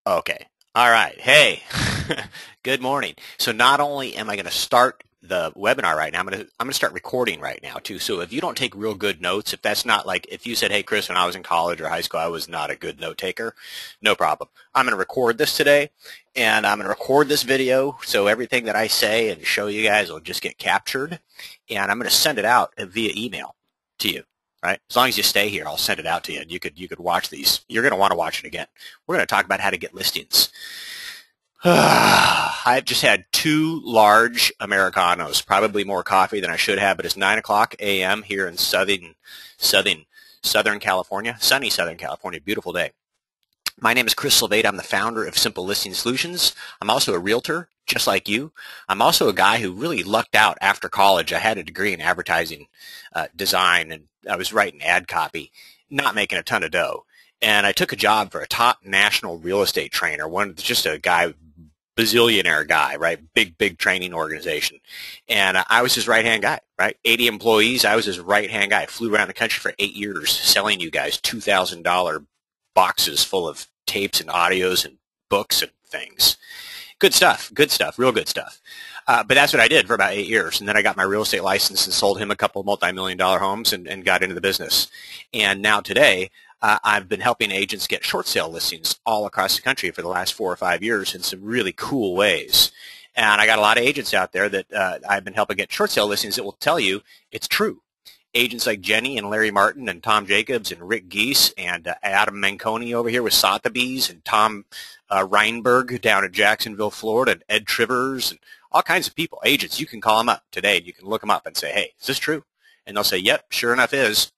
Okay. All right. Hey, good morning. So not only am I going to start the webinar right now, I'm going to start recording right now too. So if you don't take real good notes, if that's not like if you said, "Hey, Chris, when I was in college or high school, I was not a good note taker," no problem. I'm going to record this today, and I'm going to record this video so everything that I say and show you guys will just get captured, and I'm going to send it out via email to you. Right? As long as you stay here, I'll send it out to you, and you could watch these. You're going to want to watch it again. We're going to talk about how to get listings. I've just had two large Americanos, probably more coffee than I should have, but it's 9 o'clock a.m. here in Southern California, sunny Southern California, beautiful day. My name is Chris Sylvata. I'm the founder of Simple Listing Solutions. I'm also a realtor, just like you. I'm also a guy who really lucked out after college. I had a degree in advertising design, and I was writing ad copy, not making a ton of dough. And I took a job for a top national real estate trainer, just a guy, bazillionaire guy, right? Big training organization. And I was his right-hand guy, right? 80 employees. I was his right-hand guy. Flew around the country for 8 years selling you guys $2,000 boxes full of tapes and audios and books and things. Good stuff, real good stuff. But that's what I did for about 8 years. And then I got my real estate license and sold him a couple of multi-million-dollar homes and got into the business. And now today, I've been helping agents get short sale listings all across the country for the last 4 or 5 years in some really cool ways. And I got a lot of agents out there that I've been helping get short sale listings that will tell you it's true. Agents like Jenny and Larry Martin and Tom Jacobs and Rick Geese and Adam Manconi over here with Sotheby's and Tom Reinberg down in Jacksonville, Florida, and Ed Trivers and all kinds of people. Agents, you can call them up today and you can look them up and say, "Hey, is this true?" And they'll say, "Yep, sure enough is."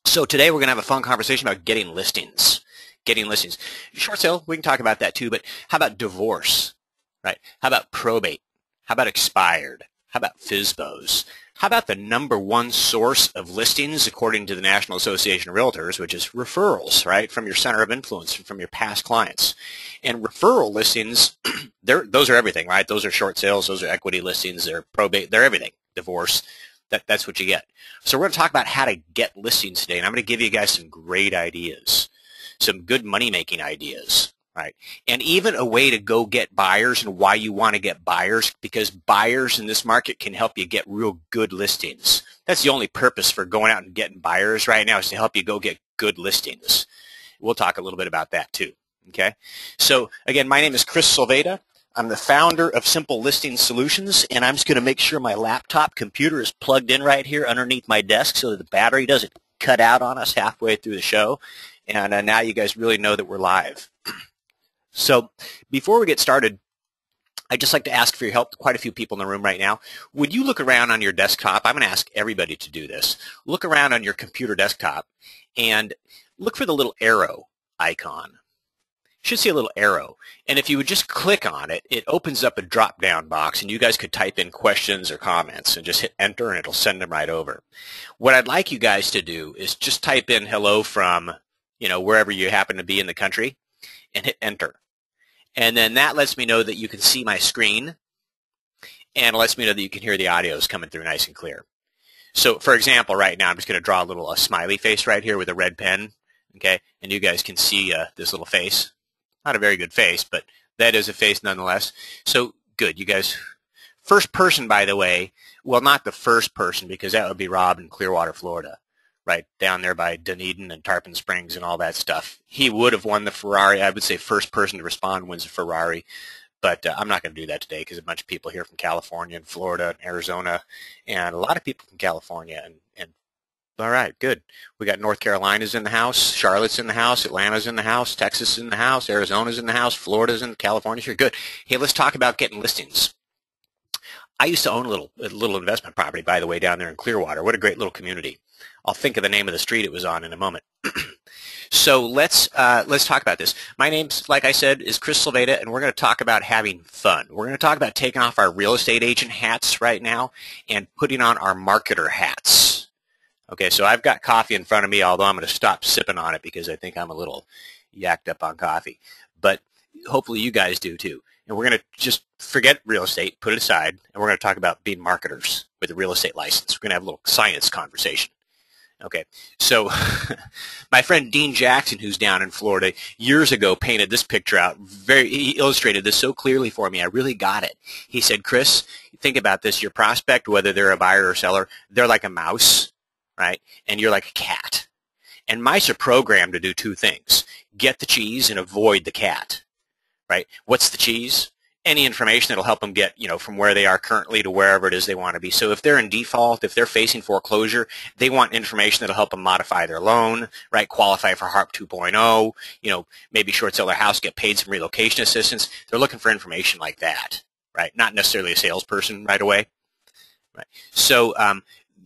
So today we're going to have a fun conversation about getting listings. Getting listings. Short sale, we can talk about that too, but how about divorce, right? How about probate? How about expired? How about FSBOs? How about the number one source of listings according to the National Association of Realtors, which is referrals, right, from your center of influence, from your past clients. And referral listings, those are everything, right? Those are short sales, those are equity listings, they're probate, they're everything. Divorce, that's what you get. So we're going to talk about how to get listings today, and I'm going to give you guys some great ideas, some good money-making ideas. Right. And even a way to go get buyers and why you want to get buyers, because buyers in this market can help you get real good listings. That's the only purpose for going out and getting buyers right now is to help you go get good listings. We'll talk a little bit about that too. Okay. So again, my name is Chris Sylvata. I'm the founder of Simple Listing Solutions, and I'm just going to make sure my laptop computer is plugged in right here underneath my desk so that the battery doesn't cut out on us halfway through the show. And now you guys really know that we're live. So before we get started, I'd just like to ask for your help. Quite a few people in the room right now. Would you look around on your desktop? I'm going to ask everybody to do this. Look around on your computer desktop and look for the little arrow icon. You should see a little arrow. And if you would just click on it, it opens up a drop-down box, and you guys could type in questions or comments and just hit enter, and it'll send them right over. What I'd like you guys to do is just type in hello from, wherever you happen to be in the country and hit enter. And then that lets me know that you can see my screen, and it lets me know that you can hear the audios coming through nice and clear. So, for example, right now I'm just going to draw a smiley face right here with a red pen, okay? And you guys can see this little face. Not a very good face, but that is a face nonetheless. So, good. You guys, first person, by the way, well, not the first person because that would be Rob in Clearwater, Florida. Right down there by Dunedin and Tarpon Springs and all that stuff. He would have won the Ferrari. I would say first person to respond wins a Ferrari, but I'm not going to do that today because a bunch of people here from California and Florida and Arizona and a lot of people from California. And all right, good. We got North Carolina's in the house, Charlotte's in the house, Atlanta's in the house, Texas in the house, Arizona's in the house, Florida's in California's here. Good. Hey, let's talk about getting listings. I used to own a little investment property, by the way, down there in Clearwater. What a great little community. I'll think of the name of the street it was on in a moment. So let's talk about this. My name's, like I said, is Chris Sylvata, and we're going to talk about having fun. We're going to talk about taking off our real estate agent hats right now and putting on our marketer hats. Okay, so I've got coffee in front of me, although I'm going to stop sipping on it because I think I'm a little yacked up on coffee. But hopefully you guys do too. And we're going to just forget real estate, put it aside, and we're going to talk about being marketers with a real estate license. We're going to have a little science conversation. Okay, so my friend Dean Jackson, who's down in Florida, years ago painted this picture out. He illustrated this so clearly for me. I really got it. He said, Chris, think about this. Your prospect, whether they're a buyer or seller, they're like a mouse, right? And you're like a cat. And mice are programmed to do two things: get the cheese and avoid the cat, right? What's the cheese? Any information that'll help them get, from where they are currently to wherever it is they want to be. So if they're in default, if they're facing foreclosure, they want information that'll help them modify their loan, right? Qualify for HARP 2.0, maybe short sell their house, get paid some relocation assistance. They're looking for information like that, right? Not necessarily a salesperson right away, right? So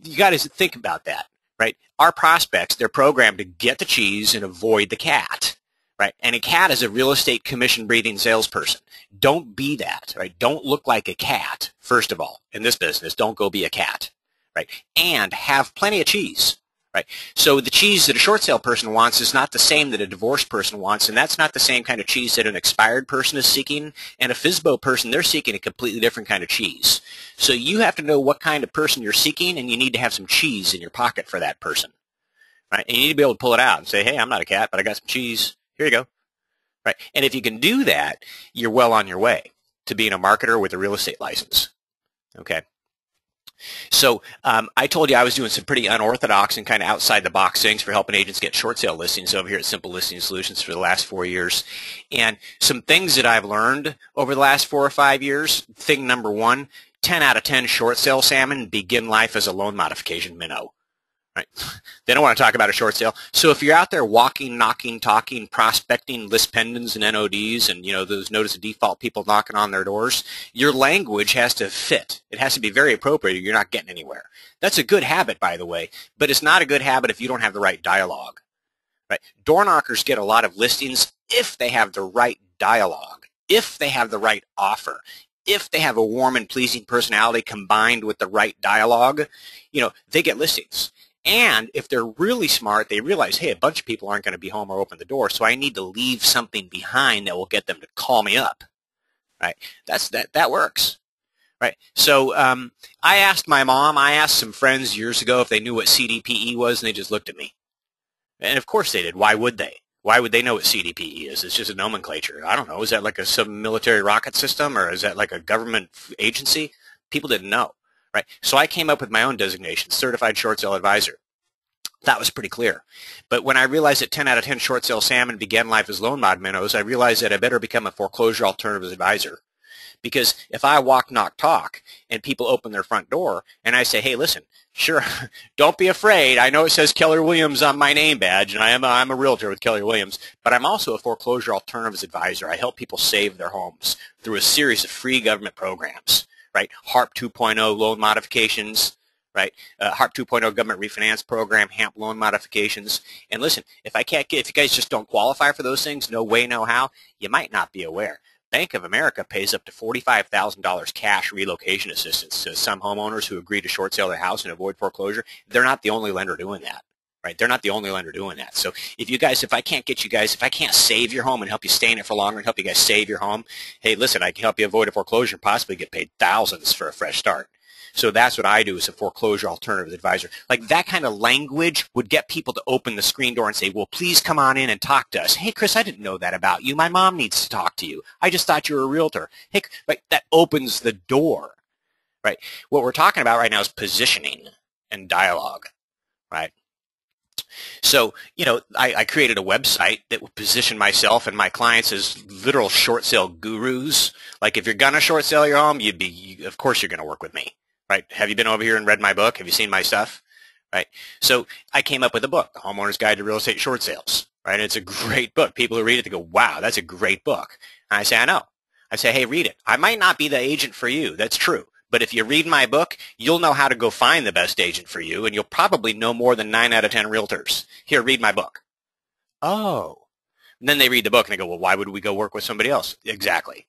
you got to think about that, right? Our prospects, they're programmed to get the cheese and avoid the cat. Right, and a cat is a real estate commission-breathing salesperson. Don't be that, right? Don't look like a cat, first of all, in this business. Don't go be a cat, right? And have plenty of cheese, right? So the cheese that a short sale person wants is not the same that a divorced person wants, and that's not the same kind of cheese that an expired person is seeking. And a FSBO person, they're seeking a completely different kind of cheese. So you have to know what kind of person you're seeking, and you need to have some cheese in your pocket for that person, right? And you need to be able to pull it out and say, hey, I'm not a cat, but I got some cheese. Here you go. Right. And if you can do that, you're well on your way to being a marketer with a real estate license. Okay. So I told you I was doing some pretty unorthodox and kind of outside the box things for helping agents get short sale listings over here at Simple Listing Solutions for the last 4 years. And some things that I've learned over the last 4 or 5 years. Thing number one, 10 out of 10 short sale salmon begin life as a loan modification minnow. Right. They don't want to talk about a short sale. So if you're out there walking, knocking, talking, prospecting, list pendants and NODs and, those notice of default people knocking on their doors, your language has to fit. It has to be very appropriate or you're not getting anywhere. That's a good habit, by the way, but it's not a good habit if you don't have the right dialogue. Right? Door knockers get a lot of listings if they have the right dialogue, if they have the right offer. If they have a warm and pleasing personality combined with the right dialogue, they get listings. And if they're really smart, they realize, hey, a bunch of people aren't going to be home or open the door, so I need to leave something behind that will get them to call me up. Right? That works. Right? So I asked my mom, I asked some friends years ago if they knew what CDPE was, and they just looked at me. And of course they did. Why would they? Why would they know what CDPE is? It's just a nomenclature. I don't know. Is that like some military rocket system, or is that like a government agency? People didn't know. Right? So I came up with my own designation, Certified Short Sale Advisor. That was pretty clear. But when I realized that 10 out of 10 short sale salmon began life as loan mod minnows, I realized that I better become a foreclosure alternatives advisor. Because if I walk, knock, talk, and people open their front door, and I say, hey, listen, sure, don't be afraid. I know it says Keller Williams on my name badge, and I'm a realtor with Keller Williams, but I'm also a foreclosure alternatives advisor. I help people save their homes through a series of free government programs. Right, HARP 2.0 loan modifications, right? HARP 2.0 government refinance program, HAMP loan modifications. And listen, if you guys just don't qualify for those things, no way, no how, you might not be aware. Bank of America pays up to $45,000 cash relocation assistance to some homeowners who agree to short sale their house and avoid foreclosure. They're not the only lender doing that. Right? They're not the only lender doing that. So if I can't save your home and help you stay in it for longer and help you guys save your home, hey, listen, I can help you avoid a foreclosure and possibly get paid thousands for a fresh start. So that's what I do as a foreclosure alternatives advisor. Like that kind of language would get people to open the screen door and say, well, please come on in and talk to us. Hey, Chris, I didn't know that about you. My mom needs to talk to you. I just thought you were a realtor. Hey, right, that opens the door. Right? What we're talking about right now is positioning and dialogue. Right? So, I created a website that would position myself and my clients as literal short sale gurus. Like if you're going to short sell your home, of course you're going to work with me, right? Have you been over here and read my book? Have you seen my stuff? Right? So I came up with a book, The Homeowner's Guide to Real Estate Short Sales, right? It's a great book. People who read it, they go, wow, that's a great book. And I say, I know. I say, hey, read it. I might not be the agent for you. That's true. But if you read my book, you'll know how to go find the best agent for you, and you'll probably know more than 9 out of 10 realtors. Here, read my book. Oh. And then they read the book, and they go, well, why would we go work with somebody else? Exactly.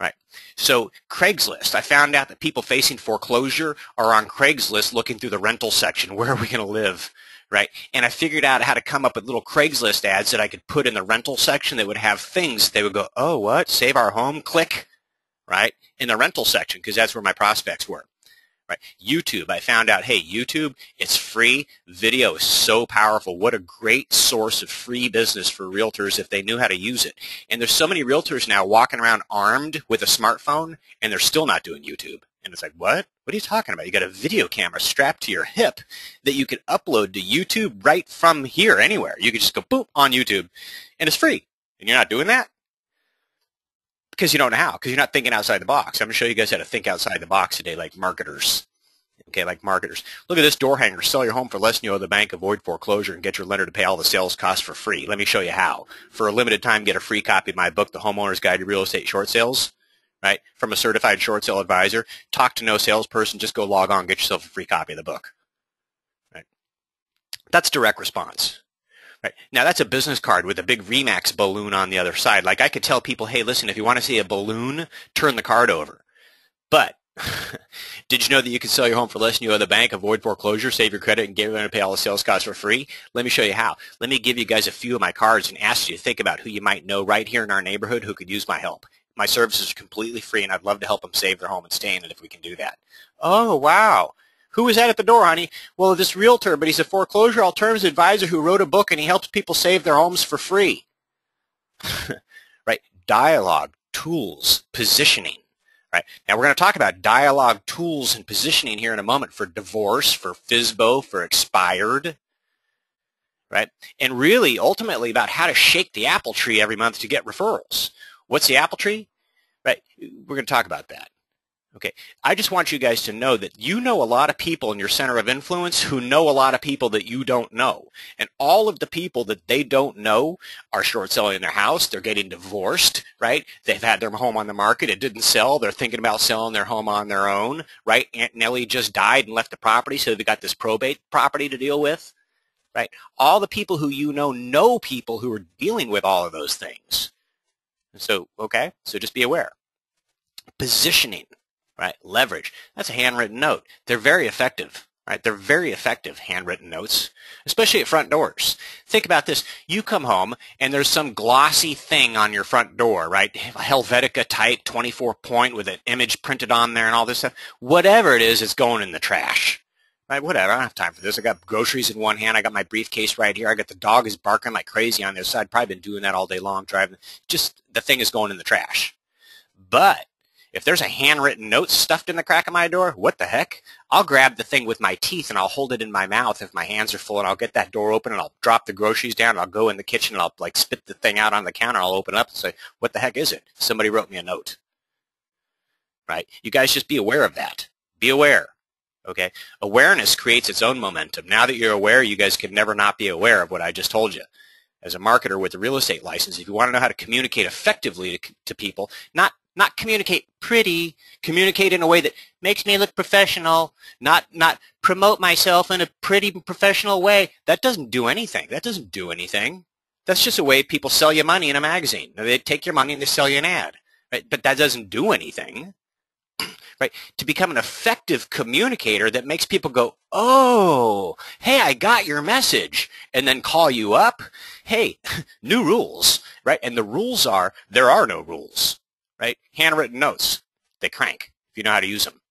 Right. So Craigslist, I found out that people facing foreclosure are on Craigslist looking through the rental section. Where are we going to live? Right. And I figured out how to come up with little Craigslist ads that I could put in the rental section that would have things. They would go, oh, what? Save our home? Click. Right? In the rental section, because that's where my prospects were. Right? YouTube, I found out, hey, YouTube, it's free. Video is so powerful. What a great source of free business for realtors if they knew how to use it. And there's so many realtors now walking around armed with a smartphone, and they're still not doing YouTube. And it's like, what? What are you talking about? You got a video camera strapped to your hip that you can upload to YouTube right from here, anywhere. You can just go, boop, on YouTube, and it's free. And you're not doing that? Because you don't know how, because you're not thinking outside the box. I'm going to show you guys how to think outside the box today, like marketers. Okay, like marketers. Look at this door hanger. Sell your home for less than you owe the bank, avoid foreclosure, and get your lender to pay all the sales costs for free. Let me show you how. For a limited time, get a free copy of my book, The Homeowner's Guide to Real Estate Short Sales, right, from a certified short sale advisor. Talk to no salesperson. Just go log on and get yourself a free copy of the book. Right? That's direct response. Right. Now, that's a business card with a big Remax balloon on the other side. Like, I could tell people, hey, listen, if you want to see a balloon, turn the card over. But did you know that you can sell your home for less than you owe the bank, avoid foreclosure, save your credit, and get them to pay all the sales costs for free? Let me show you how. Let me give you guys a few of my cards and ask you to think about who you might know right here in our neighborhood who could use my help. My services are completely free, and I'd love to help them save their home and stay in it if we can do that. Oh, wow. Who is that at the door, honey? Well, this realtor, but he's a foreclosure alternatives advisor who wrote a book, and he helps people save their homes for free. Right? Dialogue, tools, positioning. Right? Now, we're going to talk about dialogue, tools, and positioning here in a moment for divorce, for FSBO, for expired. Right? And really, ultimately, about how to shake the apple tree every month to get referrals. What's the apple tree? Right? We're going to talk about that. Okay, I just want you guys to know that you know a lot of people in your center of influence who know a lot of people that you don't know. And all of the people that they don't know are short selling their house. They're getting divorced, right? They've had their home on the market. It didn't sell. They're thinking about selling their home on their own, right? Aunt Nellie just died and left the property, so they've got this probate property to deal with, right? All the people who you know people who are dealing with all of those things. So, okay, so just be aware. Positioning. Right, leverage. That's a handwritten note. They're very effective. Right, they're very effective handwritten notes, especially at front doors. Think about this. You come home and there's some glossy thing on your front door, right? Helvetica type 24-point with an image printed on there and all this stuff. Whatever it is, it's going in the trash. Right, whatever. I don't have time for this. I got groceries in one hand. I got my briefcase right here. I got the dog is barking like crazy on the other side. Probably been doing that all day long driving. Just the thing is going in the trash. But if there's a handwritten note stuffed in the crack of my door, what the heck? I'll grab the thing with my teeth and I'll hold it in my mouth if my hands are full, and I'll get that door open and I'll drop the groceries down and I'll go in the kitchen and I'll like spit the thing out on the counter. I'll open it up and say, what the heck is it? Somebody wrote me a note. Right? You guys just be aware of that. Be aware. Okay? Awareness creates its own momentum. Now that you're aware, you guys can never not be aware of what I just told you. As a marketer with a real estate license, if you want to know how to communicate effectively to people, not communicate pretty, communicate in a way that makes me look professional, not promote myself in a pretty professional way. That doesn't do anything. That doesn't do anything. That's just a way people sell you money in a magazine. They take your money and they sell you an ad. Right? But that doesn't do anything. Right? To become an effective communicator that makes people go, oh, hey, I got your message, and then call you up. Hey, new rules, right? And the rules are, there are no rules, right? Handwritten notes, they crank if you know how to use them.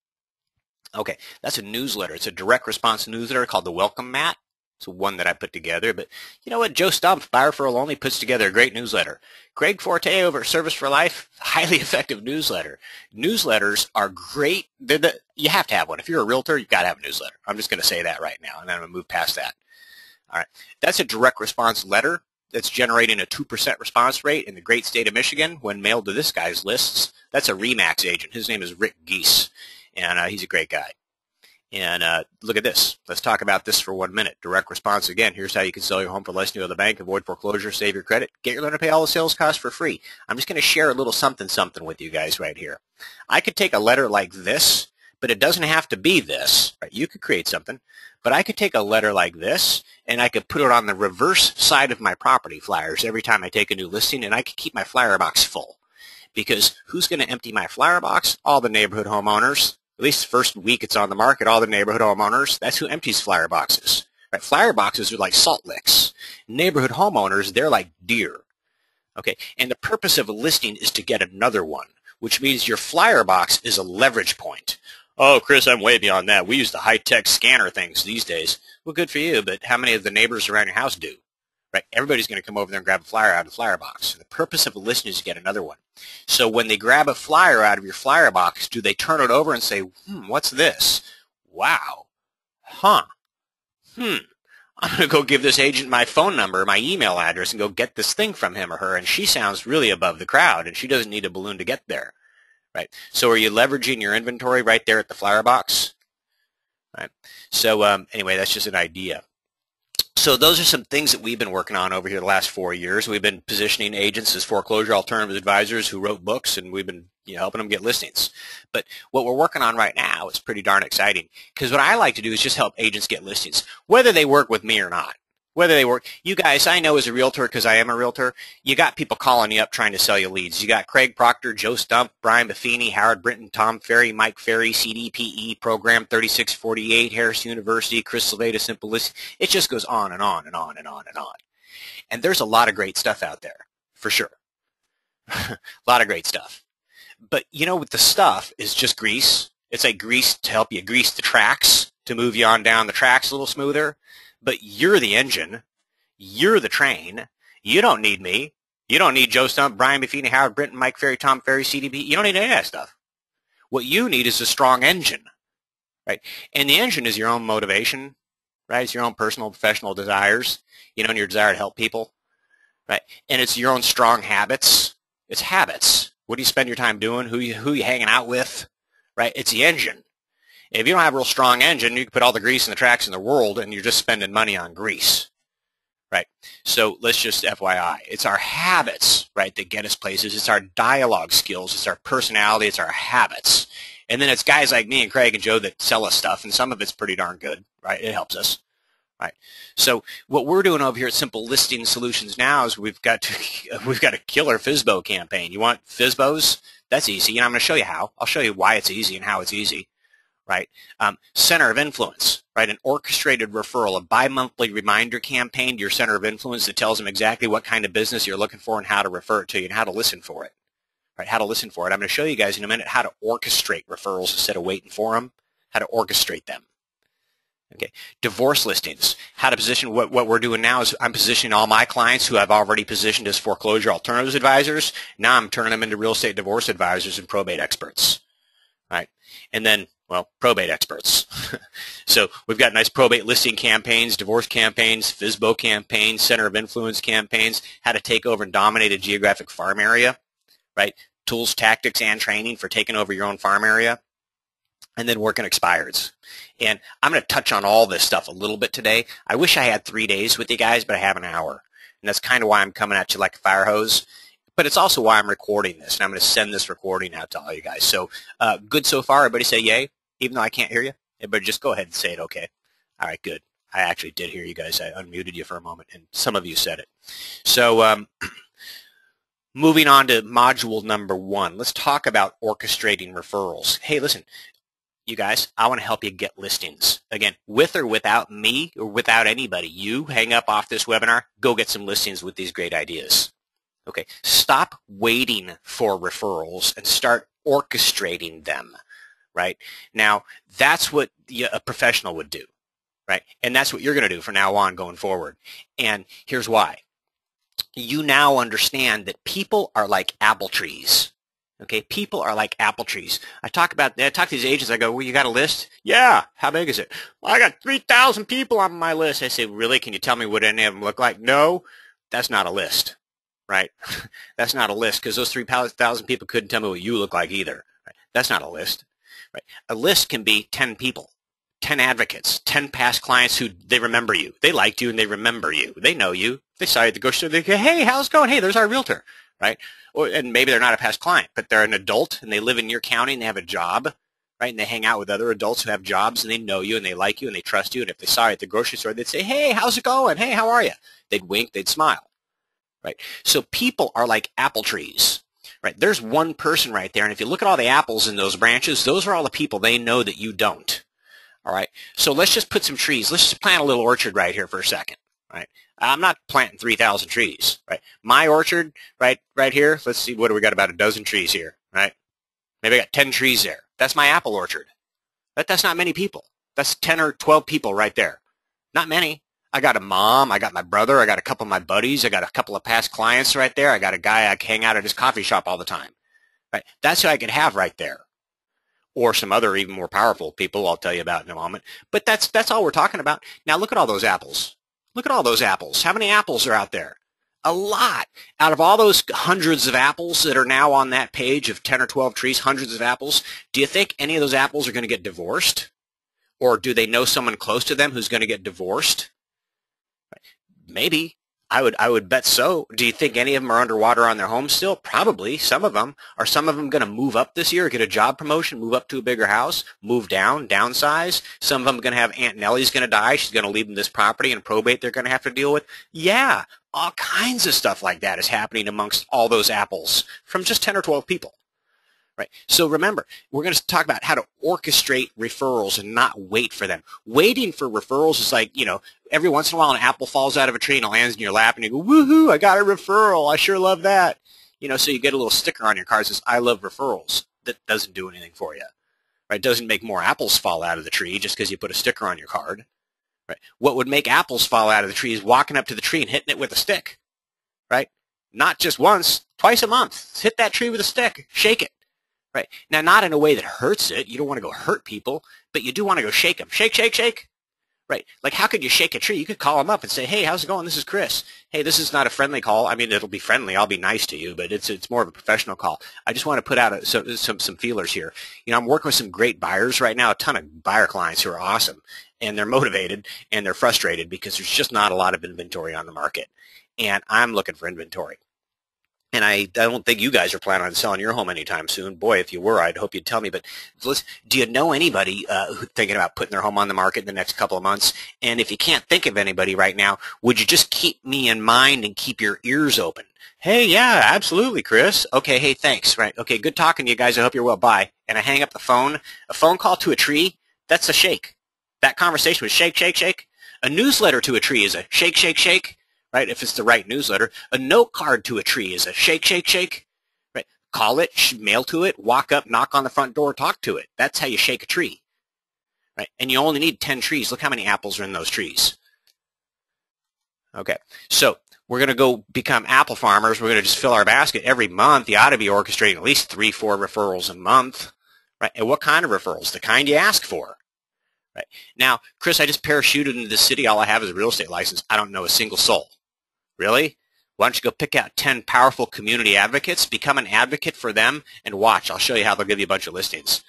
Okay, that's a newsletter. It's a direct response newsletter called the Welcome Mat. It's one that I put together, but you know what? Joe Stumpf, Buyer Referral Only, puts together a great newsletter. Greg Forte over at Service for Life, highly effective newsletter. Newsletters are great. You have to have one. If you're a realtor, you've got to have a newsletter. I'm just going to say that right now, and then I'm going to move past that. All right. That's a direct response letter that's generating a 2% response rate in the great state of Michigan when mailed to this guy's lists. That's a Remax agent. His name is Rick Geese, and he's a great guy. And look at this. Let's talk about this for 1 minute. Direct response again. Here's how you can sell your home for less than you owe the bank, avoid foreclosure, save your credit, get your lender to pay all the sales costs for free. I'm just going to share a little something with you guys right here. I could take a letter like this, but it doesn't have to be this. Right? You could create something, but I could take a letter like this, and I could put it on the reverse side of my property flyers every time I take a new listing, and I could keep my flyer box full. Because who's going to empty my flyer box? All the neighborhood homeowners. At least the first week it's on the market, all the neighborhood homeowners, that's who empties flyer boxes. Right? Flyer boxes are like salt licks. Neighborhood homeowners, they're like deer. Okay, and the purpose of a listing is to get another one, which means your flyer box is a leverage point. Oh, Chris, I'm way beyond that. We use the high-tech scanner things these days. Well, good for you, but how many of the neighbors around your house do? Right? Everybody's going to come over there and grab a flyer out of the flyer box. The purpose of a listing is to get another one. So when they grab a flyer out of your flyer box, do they turn it over and say, what's this? Wow. Huh. I'm going to go give this agent my phone number, my email address, and go get this thing from him or her, and she sounds really above the crowd, and she doesn't need a balloon to get there. Right? So are you leveraging your inventory right there at the flyer box? Right? So anyway, that's just an idea. So those are some things that we've been working on over here the last 4 years. We've been positioning agents as foreclosure alternative advisors who wrote books, and we've been helping them get listings. But what we're working on right now is pretty darn exciting, because what I like to do is just help agents get listings, whether they work with me or not. Whether they work, you guys, I know as a realtor, because I am a realtor, you got people calling you up trying to sell you leads. You got Craig Proctor, Joe Stump, Brian Buffini, Howard Brinton, Tom Ferry, Mike Ferry, CDPE, Program 3648, Harris University, Chris Silveda, Simple Listing. It just goes on and on and on and on and on. And there's a lot of great stuff out there, for sure. A lot of great stuff. But, with the stuff is just grease. It's like grease to help you grease the tracks, to move you on down the tracks a little smoother. But you're the engine. You're the train. You don't need me. You don't need Joe Stump, Brian Buffini, Howard Brinton, Mike Ferry, Tom Ferry, CDP. You don't need any of that stuff. What you need is a strong engine, right? And the engine is your own motivation, right? It's your own personal, professional desires, and your desire to help people, right? And it's your own strong habits. It's habits. What do you spend your time doing? Who you hanging out with, right? It's the engine. If you don't have a real strong engine, you can put all the grease in the tracks in the world, and you're just spending money on grease, right? So let's just FYI. It's our habits, right, that get us places. It's our dialogue skills. It's our personality. It's our habits. And then it's guys like me and Craig and Joe that sell us stuff, and some of it's pretty darn good, right? It helps us, right? So what we're doing over here at Simple Listing Solutions now is we've got a killer FSBO campaign. You want FSBOs? That's easy, and I'm going to show you how. I'll show you why it's easy and how it's easy. Right? Center of influence, right? An orchestrated referral, a bi-monthly reminder campaign to your center of influence that tells them exactly what kind of business you're looking for and how to refer it to you and how to listen for it, right? How to listen for it. I'm going to show you guys in a minute how to orchestrate referrals instead of waiting for them, how to orchestrate them. Okay. Divorce listings, how to position what we're doing now is I'm positioning all my clients who I've already positioned as foreclosure alternatives advisors. Now I'm turning them into real estate divorce advisors and probate experts, right? And then probate experts. So we've got nice probate listing campaigns, divorce campaigns, FSBO campaigns, center of influence campaigns, how to take over and dominate a geographic farm area, right? Tools, tactics, and training for taking over your own farm area, and then working expireds. And I'm going to touch on all this stuff a little bit today. I wish I had 3 days with you guys, but I have an hour. And that's kind of why I'm coming at you like a fire hose. But it's also why I'm recording this, and I'm going to send this recording out to all you guys. So good so far. Everybody say yay. Even though I can't hear you, everybody just go ahead and say it, okay? All right, good. I actually did hear you guys. I unmuted you for a moment, and some of you said it. So moving on to module number 1, let's talk about orchestrating referrals. Hey, listen, you guys, I want to help you get listings. Again, with or without me or without anybody, you hang up off this webinar, go get some listings with these great ideas. Okay, stop waiting for referrals and start orchestrating them. Right? Now, that's what a professional would do, right? And that's what you're going to do from now on going forward. And here's why. You now understand that people are like apple trees, okay? People are like apple trees. I talk to these agents, I go, well, you got a list? Yeah. How big is it? Well, I got 3,000 people on my list. I say, really? Can you tell me what any of them look like? No, that's not a list, right? That's not a list because those 3,000 people couldn't tell me what you look like either. Right? That's not a list. Right. A list can be 10 people, 10 advocates, 10 past clients who they remember you. They liked you and they remember you. They know you. They saw you at the grocery store. They go, hey, how's it going? Hey, there's our realtor, right? And maybe they're not a past client, but they're an adult and they live in your county and they have a job, right? And they hang out with other adults who have jobs and they know you and they like you and they trust you. And if they saw you at the grocery store, they'd say, hey, how's it going? Hey, how are you? They'd wink, they'd smile, right? So people are like apple trees. Right, there's one person right there, and if you look at all the apples in those branches, those are all the people they know that you don't. All right, so let's just put some trees. Let's just plant a little orchard right here for a second. Right, I'm not planting 3,000 trees. Right, my orchard right here. Let's see, what do we got? About a dozen trees here. Right, maybe I got 10 trees there. That's my apple orchard. That's not many people. That's 10 or 12 people right there. Not many. I got a mom, I got my brother, I got a couple of my buddies, I got a couple of past clients right there. I got a guy I hang out at his coffee shop all the time. Right? That's who I could have right there. Or some other even more powerful people I'll tell you about in a moment. But that's all we're talking about. Now look at all those apples. Look at all those apples. How many apples are out there? A lot. Out of all those hundreds of apples that are now on that page of 10 or 12 trees, hundreds of apples, do you think any of those apples are going to get divorced? Or do they know someone close to them who's going to get divorced? Maybe. I would bet so. Do you think any of them are underwater on their homes still? Probably. Some of them. Are some of them going to move up this year, get a job promotion, move up to a bigger house, move down, downsize? Some of them are going to have Aunt Nellie's going to die. She's going to leave them this property and probate they're going to have to deal with. Yeah, all kinds of stuff like that is happening amongst all those apples from just 10 or 12 people. Right. So remember, we're going to talk about how to orchestrate referrals and not wait for them. Waiting for referrals is like, every once in a while an apple falls out of a tree and it lands in your lap and you go, woohoo, I got a referral. I sure love that. So you get a little sticker on your card that says, I love referrals. That doesn't do anything for you. Right? It doesn't make more apples fall out of the tree just because you put a sticker on your card. Right? What would make apples fall out of the tree is walking up to the tree and hitting it with a stick. Right? Not just once, twice a month. Hit that tree with a stick. Shake it. Right. Now, not in a way that hurts it. You don't want to go hurt people, but you do want to go shake them. Shake, shake, shake. Right. Like, how could you shake a tree? You could call them up and say, hey, how's it going? This is Chris. Hey, this is not a friendly call. I mean, it'll be friendly. I'll be nice to you, but it's more of a professional call. I just want to put out some feelers here. I'm working with some great buyers right now, a ton of buyer clients who are awesome, and they're motivated and they're frustrated because there's just not a lot of inventory on the market, and I'm looking for inventory. And I don't think you guys are planning on selling your home anytime soon. Boy, if you were, I'd hope you'd tell me. But listen, do you know anybody who's thinking about putting their home on the market in the next couple of months? And if you can't think of anybody right now, would you just keep me in mind and keep your ears open? Hey, yeah, absolutely, Chris. Okay, hey, thanks. Right. Okay, good talking to you guys. I hope you're well. Bye. And I hang up the phone. A phone call to a tree, that's a shake. That conversation was shake, shake, shake. A newsletter to a tree is a shake, shake, shake. Right, if it's the right newsletter. A note card to a tree is a shake, shake, shake. Right, call it, mail to it, walk up, knock on the front door, talk to it. That's how you shake a tree. Right, and you only need 10 trees. Look how many apples are in those trees. Okay, so we're going to go become apple farmers. We're going to just fill our basket every month. You ought to be orchestrating at least 3-4 referrals a month. Right, and what kind of referrals? The kind you ask for. Right, now, Chris, I just parachuted into this city. All I have is a real estate license. I don't know a single soul. Really? Why don't you go pick out 10 powerful community advocates, become an advocate for them, and watch. I'll show you how they'll give you a bunch of listings.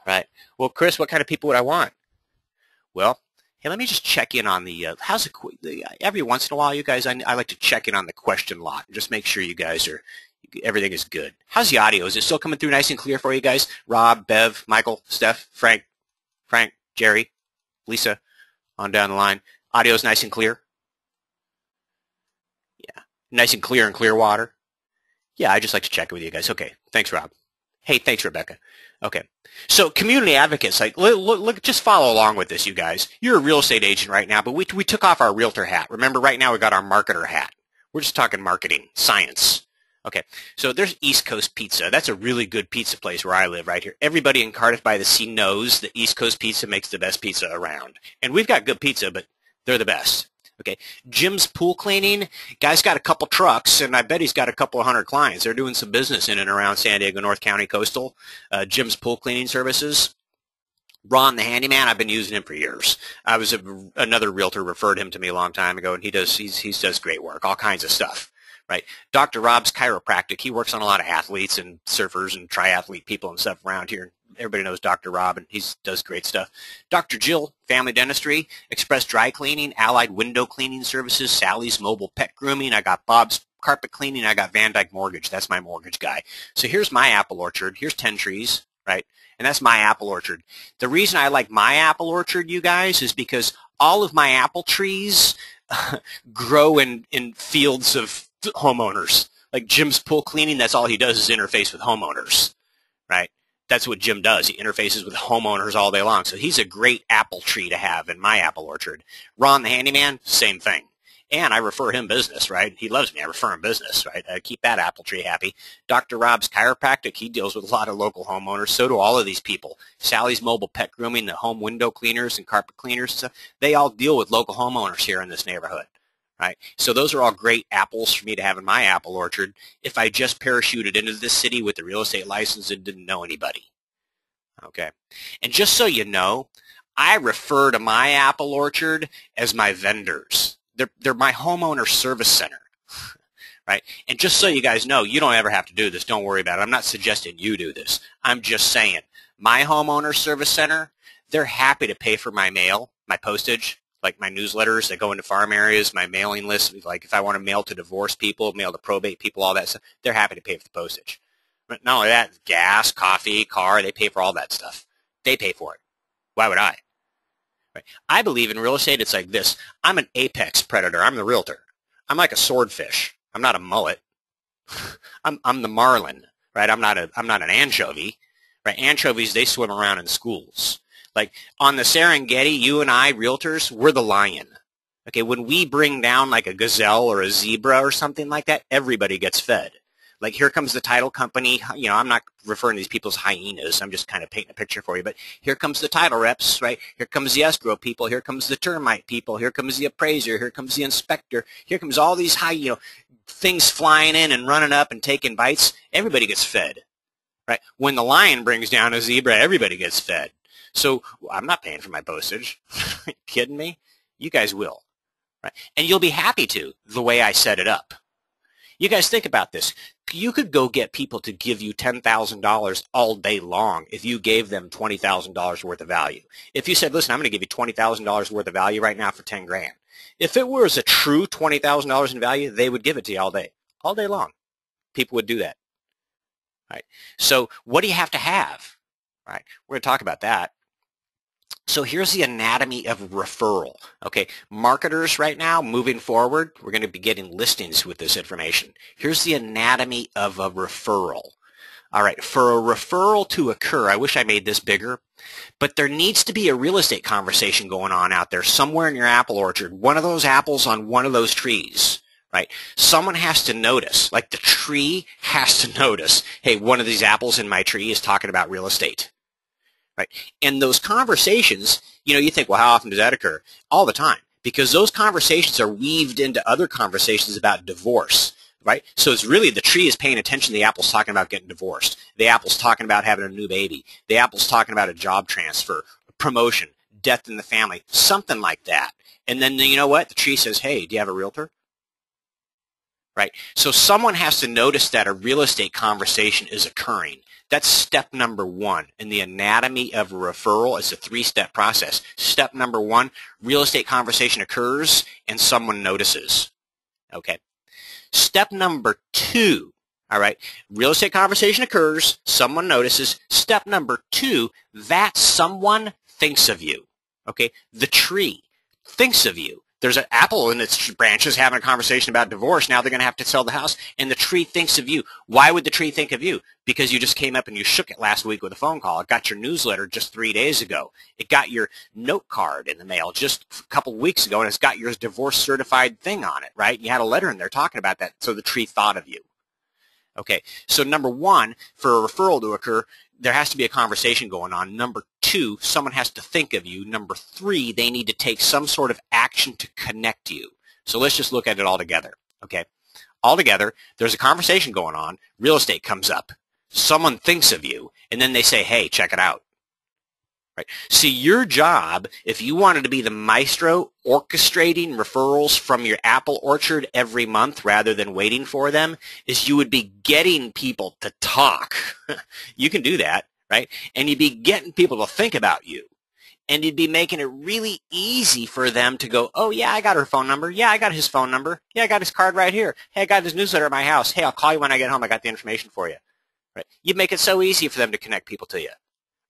Right? Well, Chris, what kind of people would I want? Well, hey, let me just check in on the, every once in a while, you guys, I like to check in on the question lot and just make sure you guys are, everything is good. How's the audio? Is it still coming through nice and clear for you guys? Rob, Bev, Michael, Steph, Frank, Jerry, Lisa, on down the line. Audio is nice and clear? Nice and clear in Clearwater. Yeah, I just like to check with you guys. Okay, thanks, Rob. Hey, thanks, Rebecca. Okay, so community advocates, like, look, just follow along with this, you guys. You're a real estate agent right now, but we took off our realtor hat. Remember, right now we got our marketer hat. We're just talking marketing, science. Okay, so there's East Coast Pizza. That's a really good pizza place where I live right here. Everybody in Cardiff by the Sea knows that East Coast Pizza makes the best pizza around. And we've got good pizza, but they're the best. Okay, Jim's Pool Cleaning, guy's got a couple trucks, and I bet he's got a couple of hundred clients. They're doing some business in and around San Diego, North County Coastal. Jim's Pool Cleaning Services. Ron, the handyman, I've been using him for years. I was another realtor referred him to me a long time ago, and he does great work, all kinds of stuff. Right, Dr. Rob's chiropractic. He works on a lot of athletes and surfers and triathlete people and stuff around here. Everybody knows Dr. Rob, and he does great stuff. Dr. Jill, Family Dentistry, Express Dry Cleaning, Allied Window Cleaning Services, Sally's Mobile Pet Grooming. I got Bob's Carpet Cleaning. I got Van Dyke Mortgage. That's my mortgage guy. So here's my apple orchard. Here's 10 trees, right? And that's my apple orchard. The reason I like my apple orchard, you guys, is because all of my apple trees grow in fields of homeowners. Like Jim's Pool Cleaning, that's all he does is interface with homeowners, right? That's what Jim does. He interfaces with homeowners all day long. So he's a great apple tree to have in my apple orchard. Ron, the handyman, same thing. And I refer him business, right? He loves me. I refer him business, right? I keep that apple tree happy. Dr. Rob's Chiropractic, he deals with a lot of local homeowners. So do all of these people. Sally's Mobile Pet Grooming, the home window cleaners and carpet cleaners and stuff, they all deal with local homeowners here in this neighborhood, right? So those are all great apples for me to have in my apple orchard if I just parachuted into this city with the real estate license and didn't know anybody, okay? And just so you know, I refer to my apple orchard as my vendors. They're my homeowner service center, right? And just so you guys know, you don't ever have to do this. Don't worry about it. I'm not suggesting you do this. I'm just saying my homeowner service center, they're happy to pay for my mail, my postage, like my newsletters that go into farm areas, my mailing list, like if I want to mail to divorce people, mail to probate people, all that stuff, they're happy to pay for the postage. But not only that, gas, coffee, car, they pay for all that stuff. They pay for it. Why would I? Right. I believe in real estate, it's like this. I'm an apex predator. I'm the realtor. I'm like a swordfish. I'm not a mullet. I'm the marlin, right? I'm not an anchovy, right? Anchovies, they swim around in schools. Like on the Serengeti, you and I, realtors, we're the lion. Okay, when we bring down like a gazelle or a zebra or something like that, everybody gets fed. Like here comes the title company. You know, I'm not referring to these people as hyenas. I'm just kind of painting a picture for you. But here comes the title reps, right? Here comes the escrow people. Here comes the termite people. Here comes the appraiser. Here comes the inspector. Here comes all these things flying in and running up and taking bites. Everybody gets fed, right? When the lion brings down a zebra, everybody gets fed. So I'm not paying for my postage. Are you kidding me? You guys will, right? And you'll be happy to, the way I set it up. You guys think about this. You could go get people to give you $10,000 all day long if you gave them $20,000 worth of value. If you said, listen, I'm going to give you $20,000 worth of value right now for 10 grand. If it was a true $20,000 in value, they would give it to you all day long. People would do that. Right? So what do you have to have? Right? We're going to talk about that. So here's the anatomy of referral. Okay, marketers right now, moving forward, we're going to be getting listings with this information. Here's the anatomy of a referral. All right, for a referral to occur, I wish I made this bigger, but there needs to be a real estate conversation going on out there somewhere in your apple orchard, one of those apples on one of those trees. Right? Someone has to notice, like the tree has to notice, hey, one of these apples in my tree is talking about real estate. Right? And those conversations, you think, well, how often does that occur? All the time, because those conversations are weaved into other conversations about divorce, right? So it's really the tree is paying attention. The apple's talking about getting divorced. The apple's talking about having a new baby. The apple's talking about a job transfer, promotion, death in the family, something like that. And then you know what? The tree says, hey, do you have a realtor? Right? So someone has to notice that a real estate conversation is occurring. That's step number one in the anatomy of a referral. It's a three-step process. Step number one, real estate conversation occurs and someone notices. Okay. Step number two, all right, real estate conversation occurs, someone notices. Step number two, that someone thinks of you. Okay. The tree thinks of you. There's an apple in its branches having a conversation about divorce. Now they're going to have to sell the house, and the tree thinks of you. Why would the tree think of you? Because you just came up and you shook it last week with a phone call. It got your newsletter just 3 days ago. It got your note card in the mail just a couple of weeks ago, and it's got your divorce certified thing on it, right? You had a letter in there talking about that, so the tree thought of you. Okay, so number one, for a referral to occur, there has to be a conversation going on. Number two, someone has to think of you. Number three, they need to take some sort of action to connect you. So let's just look at it all together, okay? All together, there's a conversation going on. Real estate comes up. Someone thinks of you, and then they say, hey, check it out. Right? See, your job, if you wanted to be the maestro orchestrating referrals from your apple orchard every month rather than waiting for them, is you would be getting people to talk. You can do that, right? And you'd be getting people to think about you. And you'd be making it really easy for them to go, oh, yeah, I got her phone number. Yeah, I got his phone number. Yeah, I got his card right here. Hey, I got his newsletter at my house. Hey, I'll call you when I get home. I got the information for you. Right? You'd make it so easy for them to connect people to you.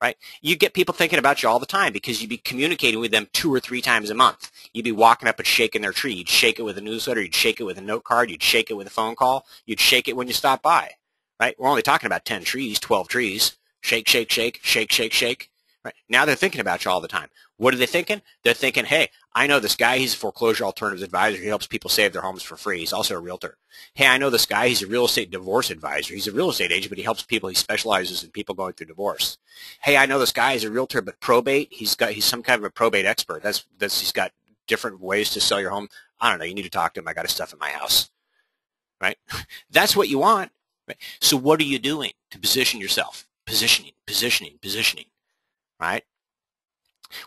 Right? You get people thinking about you all the time because you'd be communicating with them 2 or 3 times a month. You'd be walking up and shaking their tree. You'd shake it with a newsletter. You'd shake it with a note card. You'd shake it with a phone call. You'd shake it when you stop by. Right? We're only talking about 10 trees, 12 trees. Shake, shake, shake, shake, shake, shake. Right? Now they're thinking about you all the time. What are they thinking? They're thinking, hey, I know this guy. He's a foreclosure alternatives advisor. He helps people save their homes for free. He's also a realtor. Hey, I know this guy. He's a real estate divorce advisor. He's a real estate agent, but he helps people. He specializes in people going through divorce. Hey, I know this guy. He's a realtor, but probate. He's some kind of a probate expert. He's got different ways to sell your home. I don't know. You need to talk to him. I got his stuff in my house. Right? That's what you want. Right? So what are you doing to position yourself? Positioning. Right?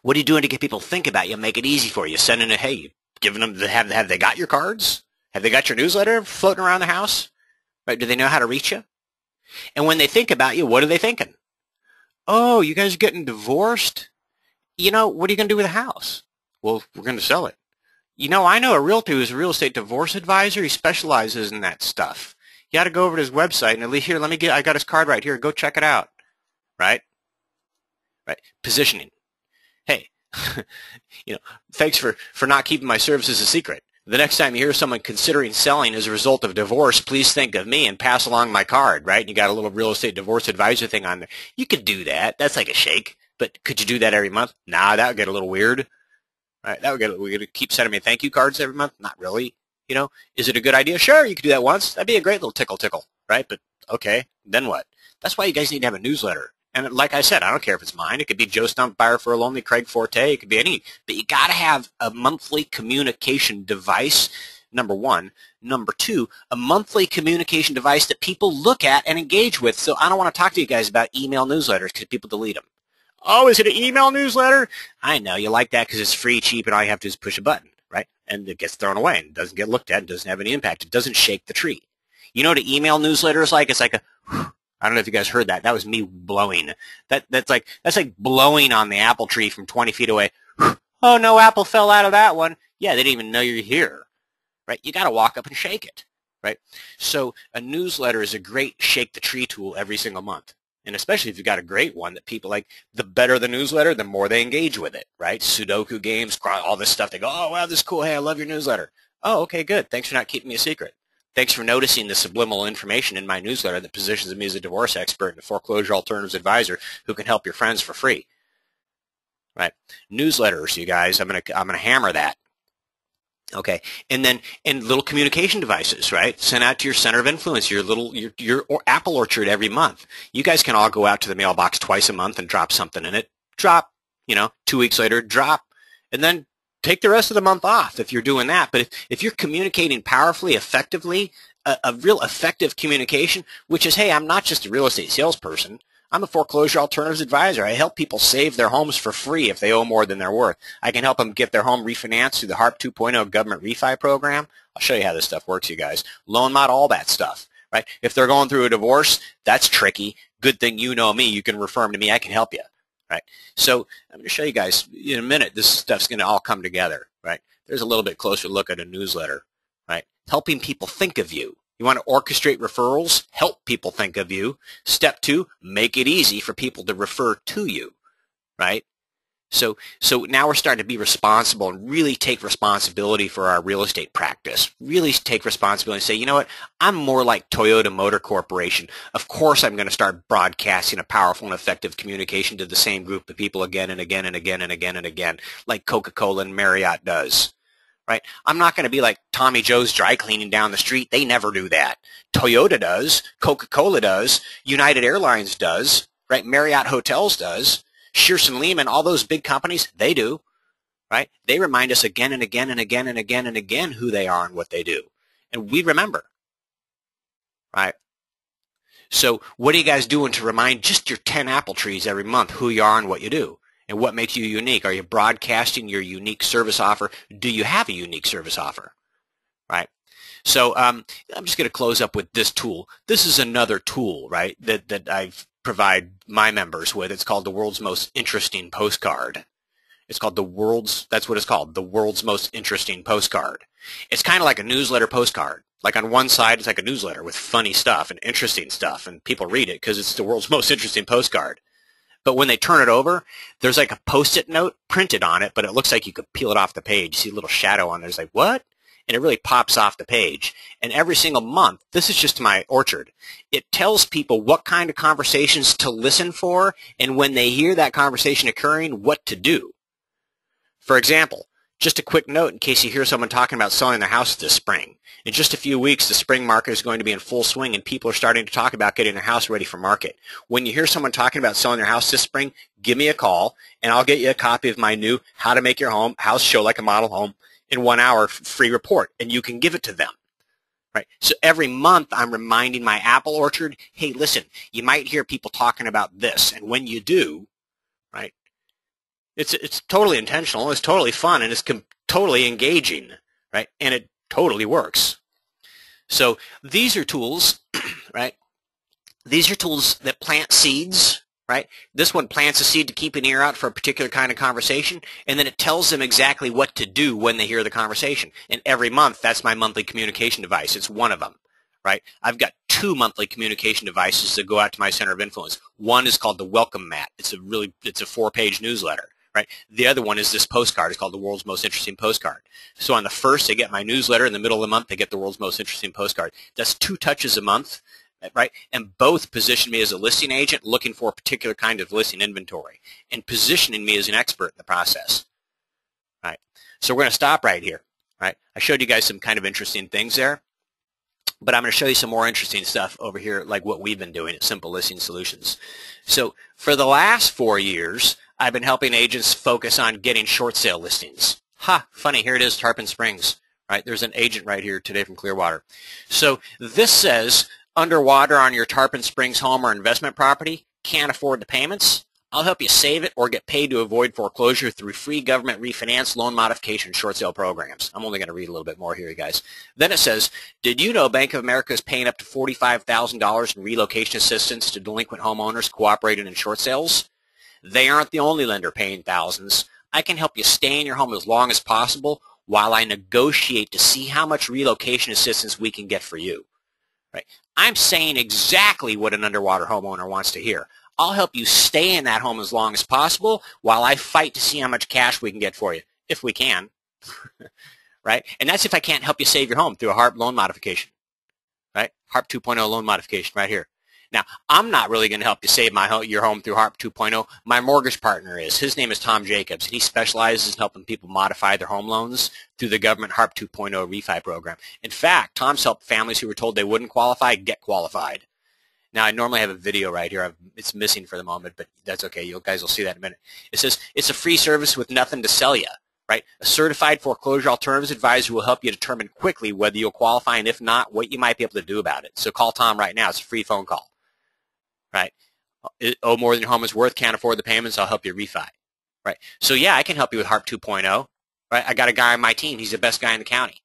What are you doing to get people to think about you, make it easy for you? Sending a, hey, giving them, have they got your cards? Have they got your newsletter floating around the house? Right? Do they know how to reach you? And when they think about you, what are they thinking? Oh, you guys are getting divorced? You know, what are you going to do with the house? Well, we're going to sell it. You know, I know a realtor who's a real estate divorce advisor. He specializes in that stuff. You got to go over to his website and at least here, I got his card right here. Go check it out. Right? Right? Positioning. Hey, you know, thanks for not keeping my services a secret. The next time you hear someone considering selling as a result of divorce, please think of me and pass along my card, right? And you got a little real estate divorce advisor thing on there. You could do that. That's like a shake. But could you do that every month? Nah, that would get a little weird. Right? That would get, we're going to keep sending me thank you cards every month? Not really. You know, is it a good idea? Sure, you could do that once. That'd be a great little tickle, right? But okay, then what? That's why you guys need to have a newsletter. And like I said, I don't care if it's mine. It could be Joe Stump, Buyer for a Lonely, Craig Forte. It could be any. But you got to have a monthly communication device, number one. Number two, a monthly communication device that people look at and engage with. So I don't want to talk to you guys about email newsletters because people delete them. Oh, is it an email newsletter? I know. You like that because it's free, cheap, and all you have to do is push a button, right? And it gets thrown away and doesn't get looked at and doesn't have any impact. It doesn't shake the tree. You know what an email newsletter is like? It's like a... I don't know if you guys heard that. That was me blowing. That's like blowing on the apple tree from 20 feet away. Oh, no apple fell out of that one. Yeah, they didn't even know you're here, right? You got to walk up and shake it, right? So a newsletter is a great shake the tree tool every single month. And especially if you've got a great one that people like, the better the newsletter, the more they engage with it, right? Sudoku games, all this stuff. They go, oh, wow, this is cool. Hey, I love your newsletter. Oh, okay, good. Thanks for not keeping me a secret. Thanks for noticing the subliminal information in my newsletter that positions me as a divorce expert and a foreclosure alternatives advisor who can help your friends for free. Right? Newsletters, you guys. I'm gonna hammer that. Okay, and then little communication devices, right? Send out to your center of influence, your apple orchard every month. You guys can all go out to the mailbox twice a month and drop something in it. Drop, 2 weeks later, drop, and then take the rest of the month off if you're doing that. But if you're communicating powerfully, effectively, a real effective communication, which is, hey, I'm not just a real estate salesperson. I'm a foreclosure alternatives advisor. I help people save their homes for free if they owe more than they're worth. I can help them get their home refinanced through the HARP 2.0 government refi program. I'll show you how this stuff works, you guys. Loan mod, all that stuff, right? If they're going through a divorce, that's tricky. Good thing you know me. You can refer them to me. I can help you. Right. So I'm going to show you guys in a minute. This stuff's going to all come together. Right. There's a little bit closer look at a newsletter. Right. Helping people think of you. You want to orchestrate referrals? Help people think of you. Step 2, make it easy for people to refer to you. Right. So now we're starting to be responsible and really take responsibility for our real estate practice. Really take responsibility and say, you know what, I'm more like Toyota Motor Corporation. Of course I'm going to start broadcasting a powerful and effective communication to the same group of people again and again and again and again and again, like Coca-Cola and Marriott does. Right? I'm not going to be like Tommy Joe's dry cleaning down the street. They never do that. Toyota does. Coca-Cola does. United Airlines does. Right? Marriott Hotels does. Shearson Lehman, all those big companies, they do, right? They remind us again and again and again and again and again who they are and what they do. And we remember, right? So what are you guys doing to remind just your 10 apple trees every month who you are and what you do and what makes you unique? Are you broadcasting your unique service offer? Do you have a unique service offer, right? So I'm just going to close up with this tool. This is another tool, right, that I've provide my members with. It's called the world's most interesting postcard. It's called that's what it's called, the world's most interesting postcard. It's kind of like a newsletter postcard. Like on one side, it's like a newsletter with funny stuff and interesting stuff, and people read it because it's the world's most interesting postcard. But when they turn it over, there's like a Post-it note printed on it, but it looks like you could peel it off the page. You see a little shadow on there. It's like, what? and it really pops off the page. And every single month, this is just my orchard, it tells people what kind of conversations to listen for, and when they hear that conversation occurring, what to do. For example, just a quick note in case you hear someone talking about selling their house this spring. In just a few weeks, the spring market is going to be in full swing, and people are starting to talk about getting their house ready for market. When you hear someone talking about selling their house this spring, give me a call, and I'll get you a copy of my new How to Make Your House Show Like a Model Home in 1 hour free report, and you can give it to them. Right? So every month, I'm reminding my apple orchard, hey, listen, you might hear people talking about this, and when you do, right, it's totally intentional, it's totally fun, and it's totally engaging, right? And it totally works. So these are tools, right? These are tools that plant seeds, right? This one plants a seed to keep an ear out for a particular kind of conversation, and then it tells them exactly what to do when they hear the conversation. And every month, that's my monthly communication device. It's one of them, right? I've got 2 monthly communication devices that go out to my center of influence. One is called the Welcome Mat. It's a 4-page newsletter. Right? The other one is this postcard. It's called the World's Most Interesting Postcard. So on the first, they get my newsletter. In the middle of the month, they get the World's Most Interesting Postcard. That's 2 touches a month, right? And both position me as a listing agent looking for a particular kind of listing inventory and positioning me as an expert in the process. Right? So we're going to stop right here. Right? I showed you guys some kind of interesting things there, but I'm going to show you some more interesting stuff over here, like what we've been doing at Simple Listing Solutions. So for the last 4 years, I've been helping agents focus on getting short sale listings. Funny, here it is, Tarpon Springs. Right? There's an agent right here today from Clearwater. So this says, underwater on your Tarpon Springs home or investment property, can't afford the payments? I'll help you save it or get paid to avoid foreclosure through free government refinance, loan modification, short sale programs. I'm only going to read a little bit more here, you guys. Then it says, did you know Bank of America is paying up to $45,000 in relocation assistance to delinquent homeowners cooperating in short sales? They aren't the only lender paying thousands. I can help you stay in your home as long as possible while I negotiate to see how much relocation assistance we can get for you. Right? I'm saying exactly what an underwater homeowner wants to hear. I'll help you stay in that home as long as possible while I fight to see how much cash we can get for you, if we can. Right? And that's if I can't help you save your home through a HARP loan modification. Right? HARP 2.0 loan modification right here. Now, I'm not really going to help you save your home through HARP 2.0. My mortgage partner is. His name is Tom Jacobs, and he specializes in helping people modify their home loans through the government HARP 2.0 refi program. In fact, Tom's helped families who were told they wouldn't qualify get qualified. Now, I normally have a video right here. It's missing for the moment, but that's okay. You guys will see that in a minute. It says, it's a free service with nothing to sell you. Right? A certified foreclosure alternatives advisor will help you determine quickly whether you'll qualify, and if not, what you might be able to do about it. So call Tom right now. It's a free phone call. Right? Owe more than your home is worth, can't afford the payments, I'll help you refi. Right? So yeah, I can help you with HARP 2.0. Right? I got a guy on my team. He's the best guy in the county.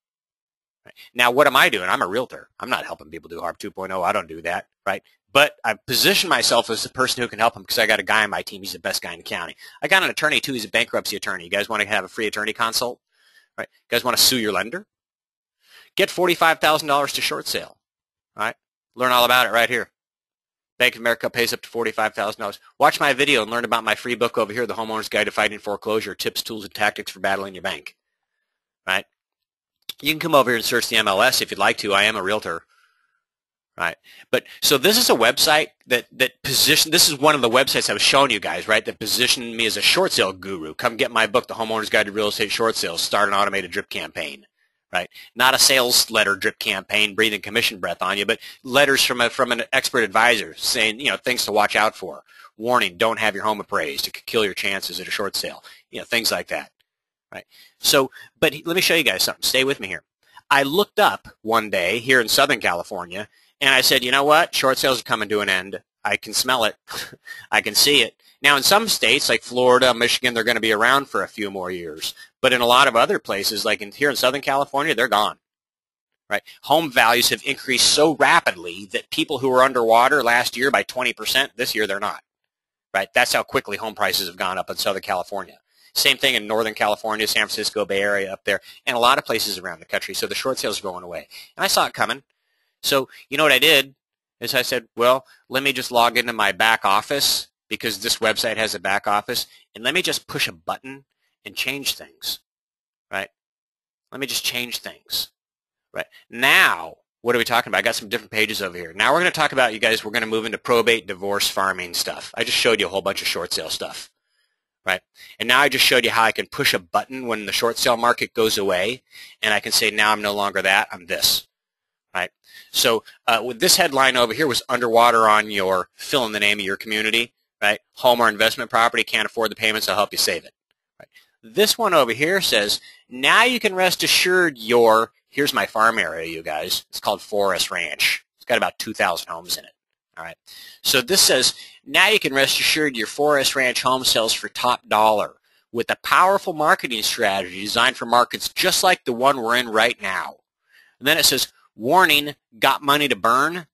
Right? Now, what am I doing? I'm a realtor. I'm not helping people do HARP 2.0. I don't do that. Right? But I position myself as the person who can help them because I got a guy on my team. He's the best guy in the county. I got an attorney, too. He's a bankruptcy attorney. You guys want to have a free attorney consult? Right? You guys want to sue your lender? Get $45,000 to short sale. Right? Learn all about it right here. Bank of America pays up to $45,000. Watch my video and learn about my free book over here, The Homeowner's Guide to Fighting Foreclosure, Tips, Tools, and Tactics for Battling Your Bank. Right? You can come over here and search the MLS if you'd like to. I am a realtor. Right? But so this is a website that this is one of the websites I was showing you guys, right, that positioned me as a short sale guru. Come get my book, The Homeowner's Guide to Real Estate Short Sales. Start an automated drip campaign. Right? Not a sales letter drip campaign breathing commission breath on you, but letters from an expert advisor saying, things to watch out for. Warning, don't have your home appraised. It could kill your chances at a short sale. Things like that. Right? So, but let me show you guys something. Stay with me here. I looked up one day here in Southern California, and I said, you know what? Short sales are coming to an end. I can smell it. I can see it. Now, in some states like Florida, Michigan, they're going to be around for a few more years. But in a lot of other places, like here in Southern California, they're gone. Right? Home values have increased so rapidly that people who were underwater last year by 20%, this year they're not. Right? That's how quickly home prices have gone up in Southern California. Same thing in Northern California, San Francisco, Bay Area up there, and a lot of places around the country. So the short sales are going away. And I saw it coming. So you know what I did is I said, well, let me just log into my back office because this website has a back office, and let me just push a button and change things. Right? Let me just change things. Right. Now, what are we talking about? I got some different pages over here. Now we're going to talk about, you guys, we're going to move into probate, divorce, farming stuff. I just showed you a whole bunch of short sale stuff. Right. And now I just showed you how I can push a button when the short sale market goes away, and I can say, now I'm no longer that, I'm this. Right. So with this headline over here was underwater on your fill in the name of your community. Right. Home or investment property, can't afford the payments, I'll help you save it. Right. This one over here says, now you can rest assured your, here's my farm area, you guys. It's called Forest Ranch. It's got about 2,000 homes in it. All right. So this says, now you can rest assured your Forest Ranch home sells for top dollar with a powerful marketing strategy designed for markets just like the one we're in right now. And then it says, warning, got money to burn?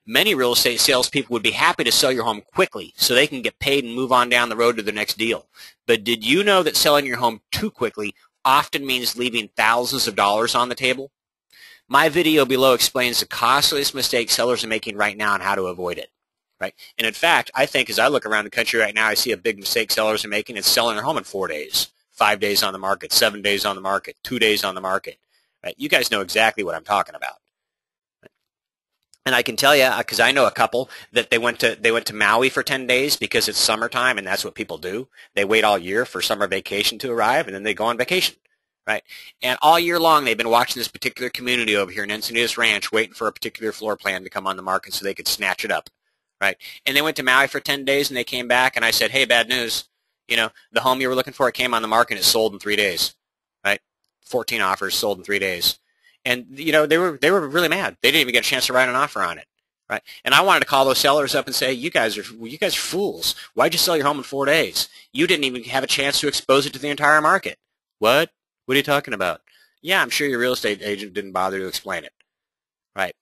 Many real estate salespeople would be happy to sell your home quickly so they can get paid and move on down the road to the next deal. But did you know that selling your home too quickly often means leaving thousands of dollars on the table? My video below explains the costliest mistake sellers are making right now and how to avoid it. Right? And in fact, I think as I look around the country right now, I see a big mistake sellers are making. It's selling their home in 4 days, 5 days on the market, 7 days on the market, 2 days on the market. Right? You guys know exactly what I'm talking about. And I can tell you, because I know a couple that they went to Maui for 10 days because it's summertime, and that's what people do. They wait all year for summer vacation to arrive, and then they go on vacation. Right? And all year long, they've been watching this particular community over here in Encinitas Ranch, waiting for a particular floor plan to come on the market so they could snatch it up. Right? And they went to Maui for 10 days, and they came back, and I said, hey, bad news. You know, the home you were looking for, it came on the market, and it sold in 3 days. Right? 14 offers sold in 3 days. And, you know, they were really mad. They didn't even get a chance to write an offer on it. Right? And I wanted to call those sellers up and say, you guys are fools. Why'd you sell your home in 4 days? You didn't even have a chance to expose it to the entire market. What? What are you talking about? Yeah, I'm sure your real estate agent didn't bother to explain it. Right?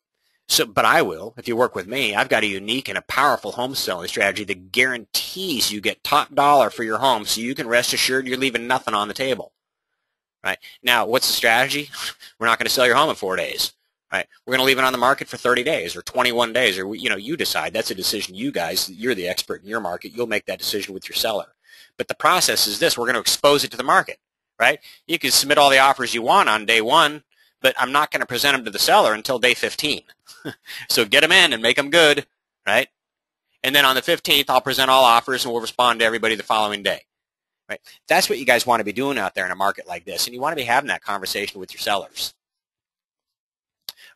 So, but I will. If you work with me, I've got a unique and a powerful home selling strategy that guarantees you get top dollar for your home so you can rest assured you're leaving nothing on the table. Right? Now, what's the strategy? We're not going to sell your home in 4 days. Right? We're going to leave it on the market for 30 days or 21 days, or, you know, you decide. That's a decision you guys, you're the expert in your market. You'll make that decision with your seller. But the process is this. We're going to expose it to the market. Right? You can submit all the offers you want on day 1, but I'm not going to present them to the seller until day 15. So get them in and make them good. Right? And then on the 15th, I'll present all offers and we'll respond to everybody the following day. Right? That's what you guys want to be doing out there in a market like this, and you want to be having that conversation with your sellers.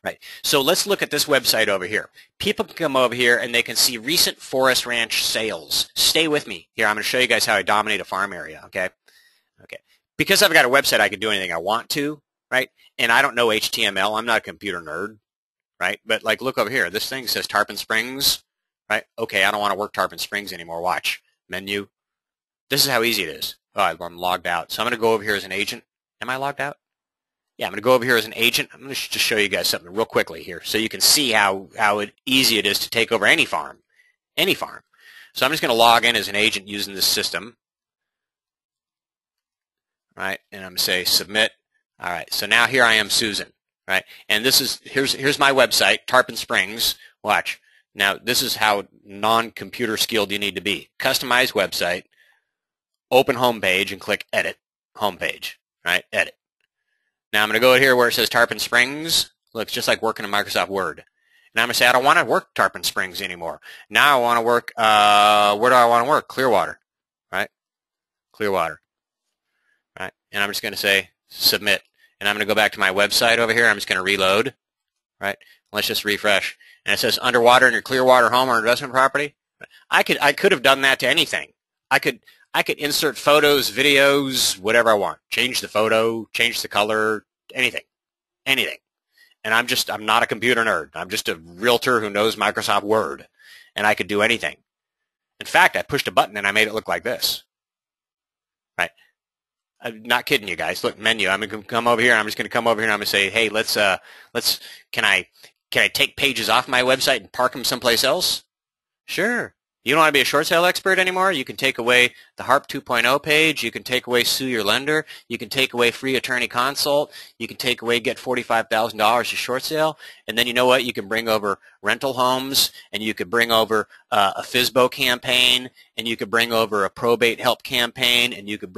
Right. So let's look at this website over here. People can come over here and they can see recent Forest Ranch sales. Stay with me. Here, I'm going to show you guys how I dominate a farm area, okay? Okay. Because I've got a website, I can do anything I want to, right? And I don't know HTML. I'm not a computer nerd, right? But like, look over here. This thing says Tarpon Springs, right? Okay, I don't want to work Tarpon Springs anymore. Watch. Menu. This is how easy it is. Oh, I'm logged out. So I'm going to go over here as an agent. Am I logged out? Yeah, I'm going to go over here as an agent. I'm going to just show you guys something real quickly here so you can see how easy it is to take over any farm. Any farm. So I'm just going to log in as an agent using this system. Right, and I'm going to say submit. All right, so now here I am, Susan. Right, and this is, here's my website, Tarpon Springs. Watch. Now, this is how non-computer skilled you need to be. Customize website, open homepage, and click edit homepage. Right, edit. Now I'm going to go here where it says Tarpon Springs. Looks just like working in Microsoft Word. And I'm going to say I don't want to work Tarpon Springs anymore. Now I want to work, where do I want to work? Clearwater. Right? Clearwater. Right? And I'm just going to say submit. And I'm going to go back to my website over here. I'm just going to reload. Right? Let's just refresh. And it says underwater in your Clearwater home or investment property. I could have done that to anything. I could insert photos, videos, whatever I want. Change the photo, change the color, anything. Anything. And I'm not a computer nerd. I'm just a realtor who knows Microsoft Word. And I could do anything. In fact, I pushed a button and I made it look like this. Right? I'm not kidding you guys. Look, menu. I'm going to come over here and I'm just going to come over here and I'm going to say, hey, can I take pages off my website and park them someplace else? Sure. You don't want to be a short sale expert anymore? You can take away the HARP 2.0 page. You can take away sue your lender. You can take away free attorney consult. You can take away get $45,000 to short sale. And then you know what? You can bring over rental homes, and you could bring over a FSBO campaign, and you could bring over a probate help campaign, and you could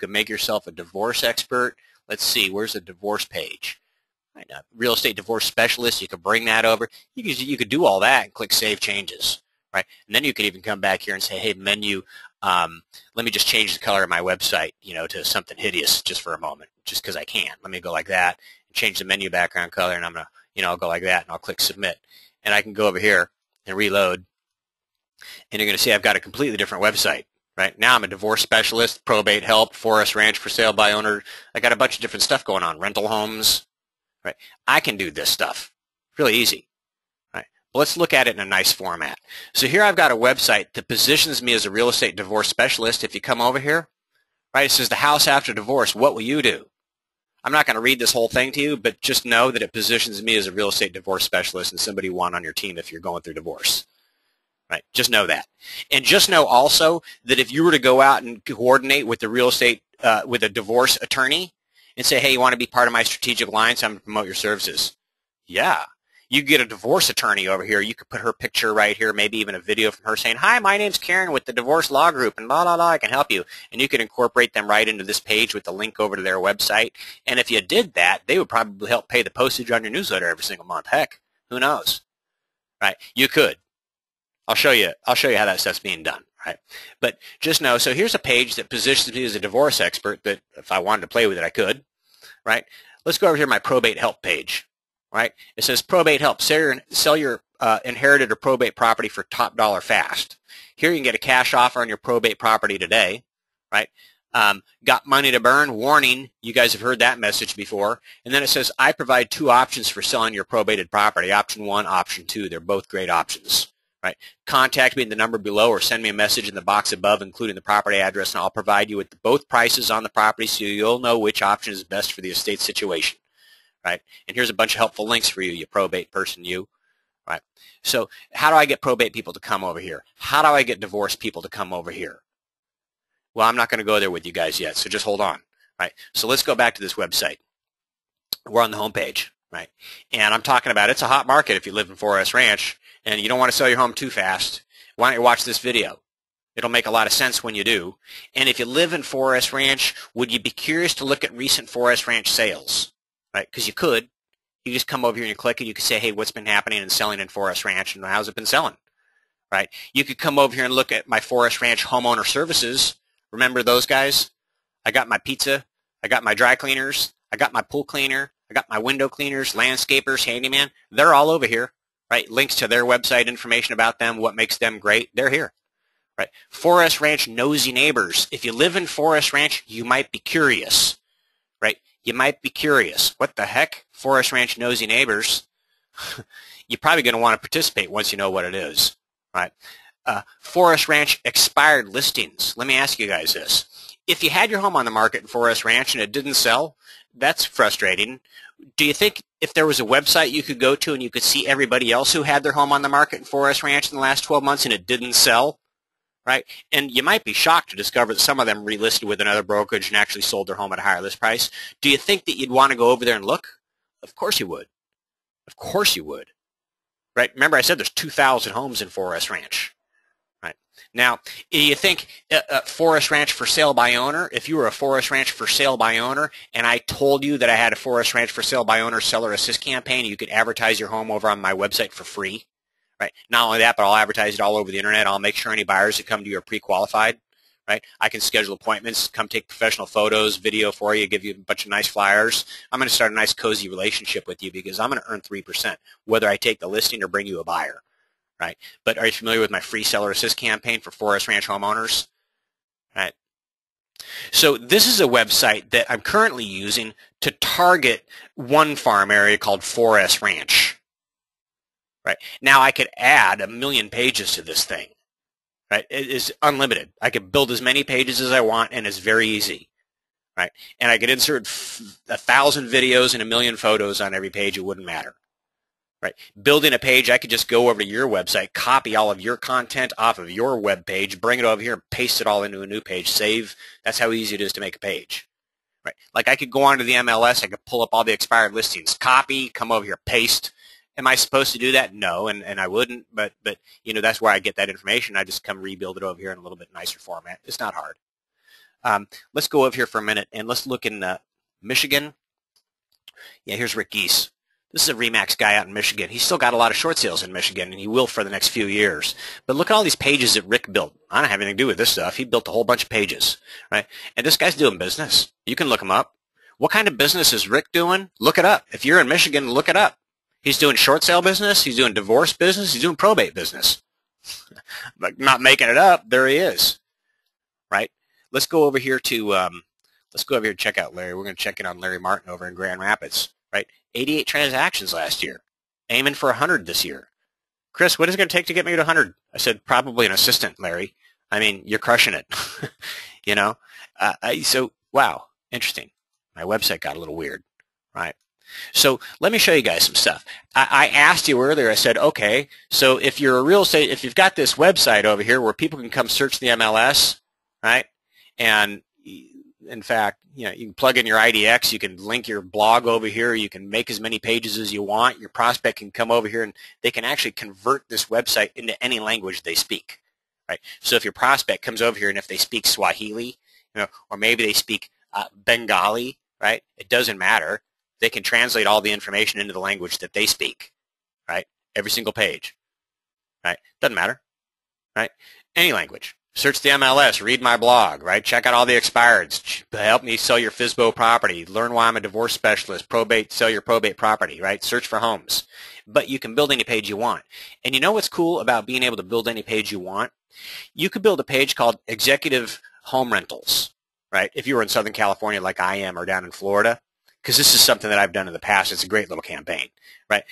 make yourself a divorce expert. Let's see, where's the divorce page? Right, real estate divorce specialist, you could bring that over. You could do all that and click Save Changes, right? And then you could even come back here and say, hey, menu, let me just change the color of my website, to something hideous just for a moment, just because I can. Let me go like that and change the menu background color, and I'm going to, I'll go like that, and I'll click Submit. And I can go over here and reload, and you're going to see I've got a completely different website. Right now I'm a divorce specialist, probate help, forest ranch for sale by owner. I got a bunch of different stuff going on, rental homes. Right, I can do this stuff really easy. Right, but let's look at it in a nice format. So here I've got a website that positions me as a real estate divorce specialist. If you come over here, right, it says the house after divorce. What will you do? I'm not going to read this whole thing to you, but just know that it positions me as a real estate divorce specialist and somebody you want on your team if you're going through divorce. Right, just know that. And just know also that if you were to go out and coordinate with the real estate, with a divorce attorney and say, hey, you want to be part of my strategic alliance, I'm going to promote your services. Yeah. You get a divorce attorney over here. You could put her picture right here, maybe even a video from her saying, hi, my name's Karen with the Divorce Law Group, and blah, blah, blah, I can help you. And you can incorporate them right into this page with the link over to their website. And if you did that, they would probably help pay the postage on your newsletter every single month. Heck, who knows? Right? You could. I'll show you how that stuff's being done, right? But just know, so here's a page that positions me as a divorce expert that if I wanted to play with it, I could, right? Let's go over here to my probate help page, right? It says probate help, sell your inherited or probate property for top dollar fast. Here you can get a cash offer on your probate property today, right? Got money to burn, warning, you guys have heard that message before. And then it says, I provide 2 options for selling your probated property, option 1, option 2. They're both great options. Right. Contact me in the number below or send me a message in the box above, including the property address, and I'll provide you with both prices on the property so you'll know which option is best for the estate situation. Right. And here's a bunch of helpful links for you, you probate person, you. Right. So how do I get probate people to come over here? How do I get divorce people to come over here? Well, I'm not going to go there with you guys yet, so just hold on. Right. So let's go back to this website. We're on the home page. Right. And I'm talking about it's a hot market if you live in Forest Ranch. And you don't want to sell your home too fast, why don't you watch this video? It'll make a lot of sense when you do. And if you live in Forest Ranch, would you be curious to look at recent Forest Ranch sales? Right? Because you could. You just come over here and you click and you can say, hey, what's been happening and selling in Forest Ranch and how's it been selling? Right? You could come over here and look at my Forest Ranch homeowner services. Remember those guys? I got my pizza. I got my dry cleaners. I got my pool cleaner. I got my window cleaners, landscapers, handyman. They're all over here. Right, links to their website, information about them, what makes them great, they're here. Right, Forest Ranch nosy neighbors. If you live in Forest Ranch, you might be curious. Right, you might be curious. What the heck? Forest Ranch nosy neighbors. You're probably going to want to participate once you know what it is. Right, Forest Ranch expired listings. Let me ask you guys this. If you had your home on the market in Forest Ranch and it didn't sell, that's frustrating. Do you think if there was a website you could go to and you could see everybody else who had their home on the market in Forest Ranch in the last 12 months and it didn't sell, right? And you might be shocked to discover that some of them relisted with another brokerage and actually sold their home at a higher list price. Do you think that you'd want to go over there and look? Of course you would. Of course you would. Right? Remember I said there's 2,000 homes in Forest Ranch. Right. Now, you think Forest Ranch for sale by owner, if you were a Forest Ranch for sale by owner and I told you that I had a Forest Ranch for sale by owner seller assist campaign, you could advertise your home over on my website for free. Right? Not only that, but I'll advertise it all over the internet. I'll make sure any buyers that come to you are pre-qualified. Right? I can schedule appointments, come take professional photos, video for you, give you a bunch of nice flyers. I'm going to start a nice cozy relationship with you because I'm going to earn 3% whether I take the listing or bring you a buyer. Right? But are you familiar with my free seller assist campaign for Forest Ranch homeowners? Right? So this is a website that I'm currently using to target one farm area called Forest Ranch. Right? Now I could add 1 million pages to this thing. Right? It is unlimited. I could build as many pages as I want and it's very easy. Right? And I could insert 1,000 videos and 1 million photos on every page. It wouldn't matter. Right. Building a page, I could just go over to your website, copy all of your content off of your web page, bring it over here, and paste it all into a new page, save. That's how easy it is to make a page. Right. Like I could go onto the MLS, I could pull up all the expired listings, copy, come over here, paste. Am I supposed to do that? No, and I wouldn't, but you know, that's where I get that information. I just come rebuild it over here in a little bit nicer format. It's not hard. Let's go over here for a minute and let's look in Michigan. Yeah, here's Rick Geese. This is a Remax guy out in Michigan. He's still got a lot of short sales in Michigan, and he will for the next few years. But look at all these pages that Rick built. I don't have anything to do with this stuff. He built a whole bunch of pages, right? And this guy's doing business. You can look him up. What kind of business is Rick doing? Look it up. If you're in Michigan, look it up. He's doing short sale business. He's doing divorce business. He's doing probate business. But not making it up. There he is, right? Let's go over here to check out Larry. We're going to check in on Larry Martin over in Grand Rapids, right? 88 transactions last year, aiming for 100 this year. Chris, what is it going to take to get me to 100? I said, probably an assistant, Larry. I mean, you're crushing it, you know? So, wow, interesting. My website got a little weird, right? So let me show you guys some stuff. I asked you earlier, I said, okay, so if you're a real estate, if you've got this website over here where people can come search the MLS, right? And in fact, you know, you can plug in your IDX, you can link your blog over here, you can make as many pages as you want, your prospect can come over here and they can actually convert this website into any language they speak, right? So if your prospect comes over here and if they speak Swahili, you know, or maybe they speak Bengali, right? It doesn't matter. They can translate all the information into the language that they speak, right? Every single page, right? Doesn't matter, right? Any language. Search the MLS, read my blog, right? Check out all the expireds. Help me sell your FSBO property. Learn why I'm a divorce specialist. Probate, sell your probate property, right? Search for homes. But you can build any page you want. And you know what's cool about being able to build any page you want? You could build a page called Executive Home Rentals, right? If you were in Southern California like I am or down in Florida, because this is something that I've done in the past. It's a great little campaign, right?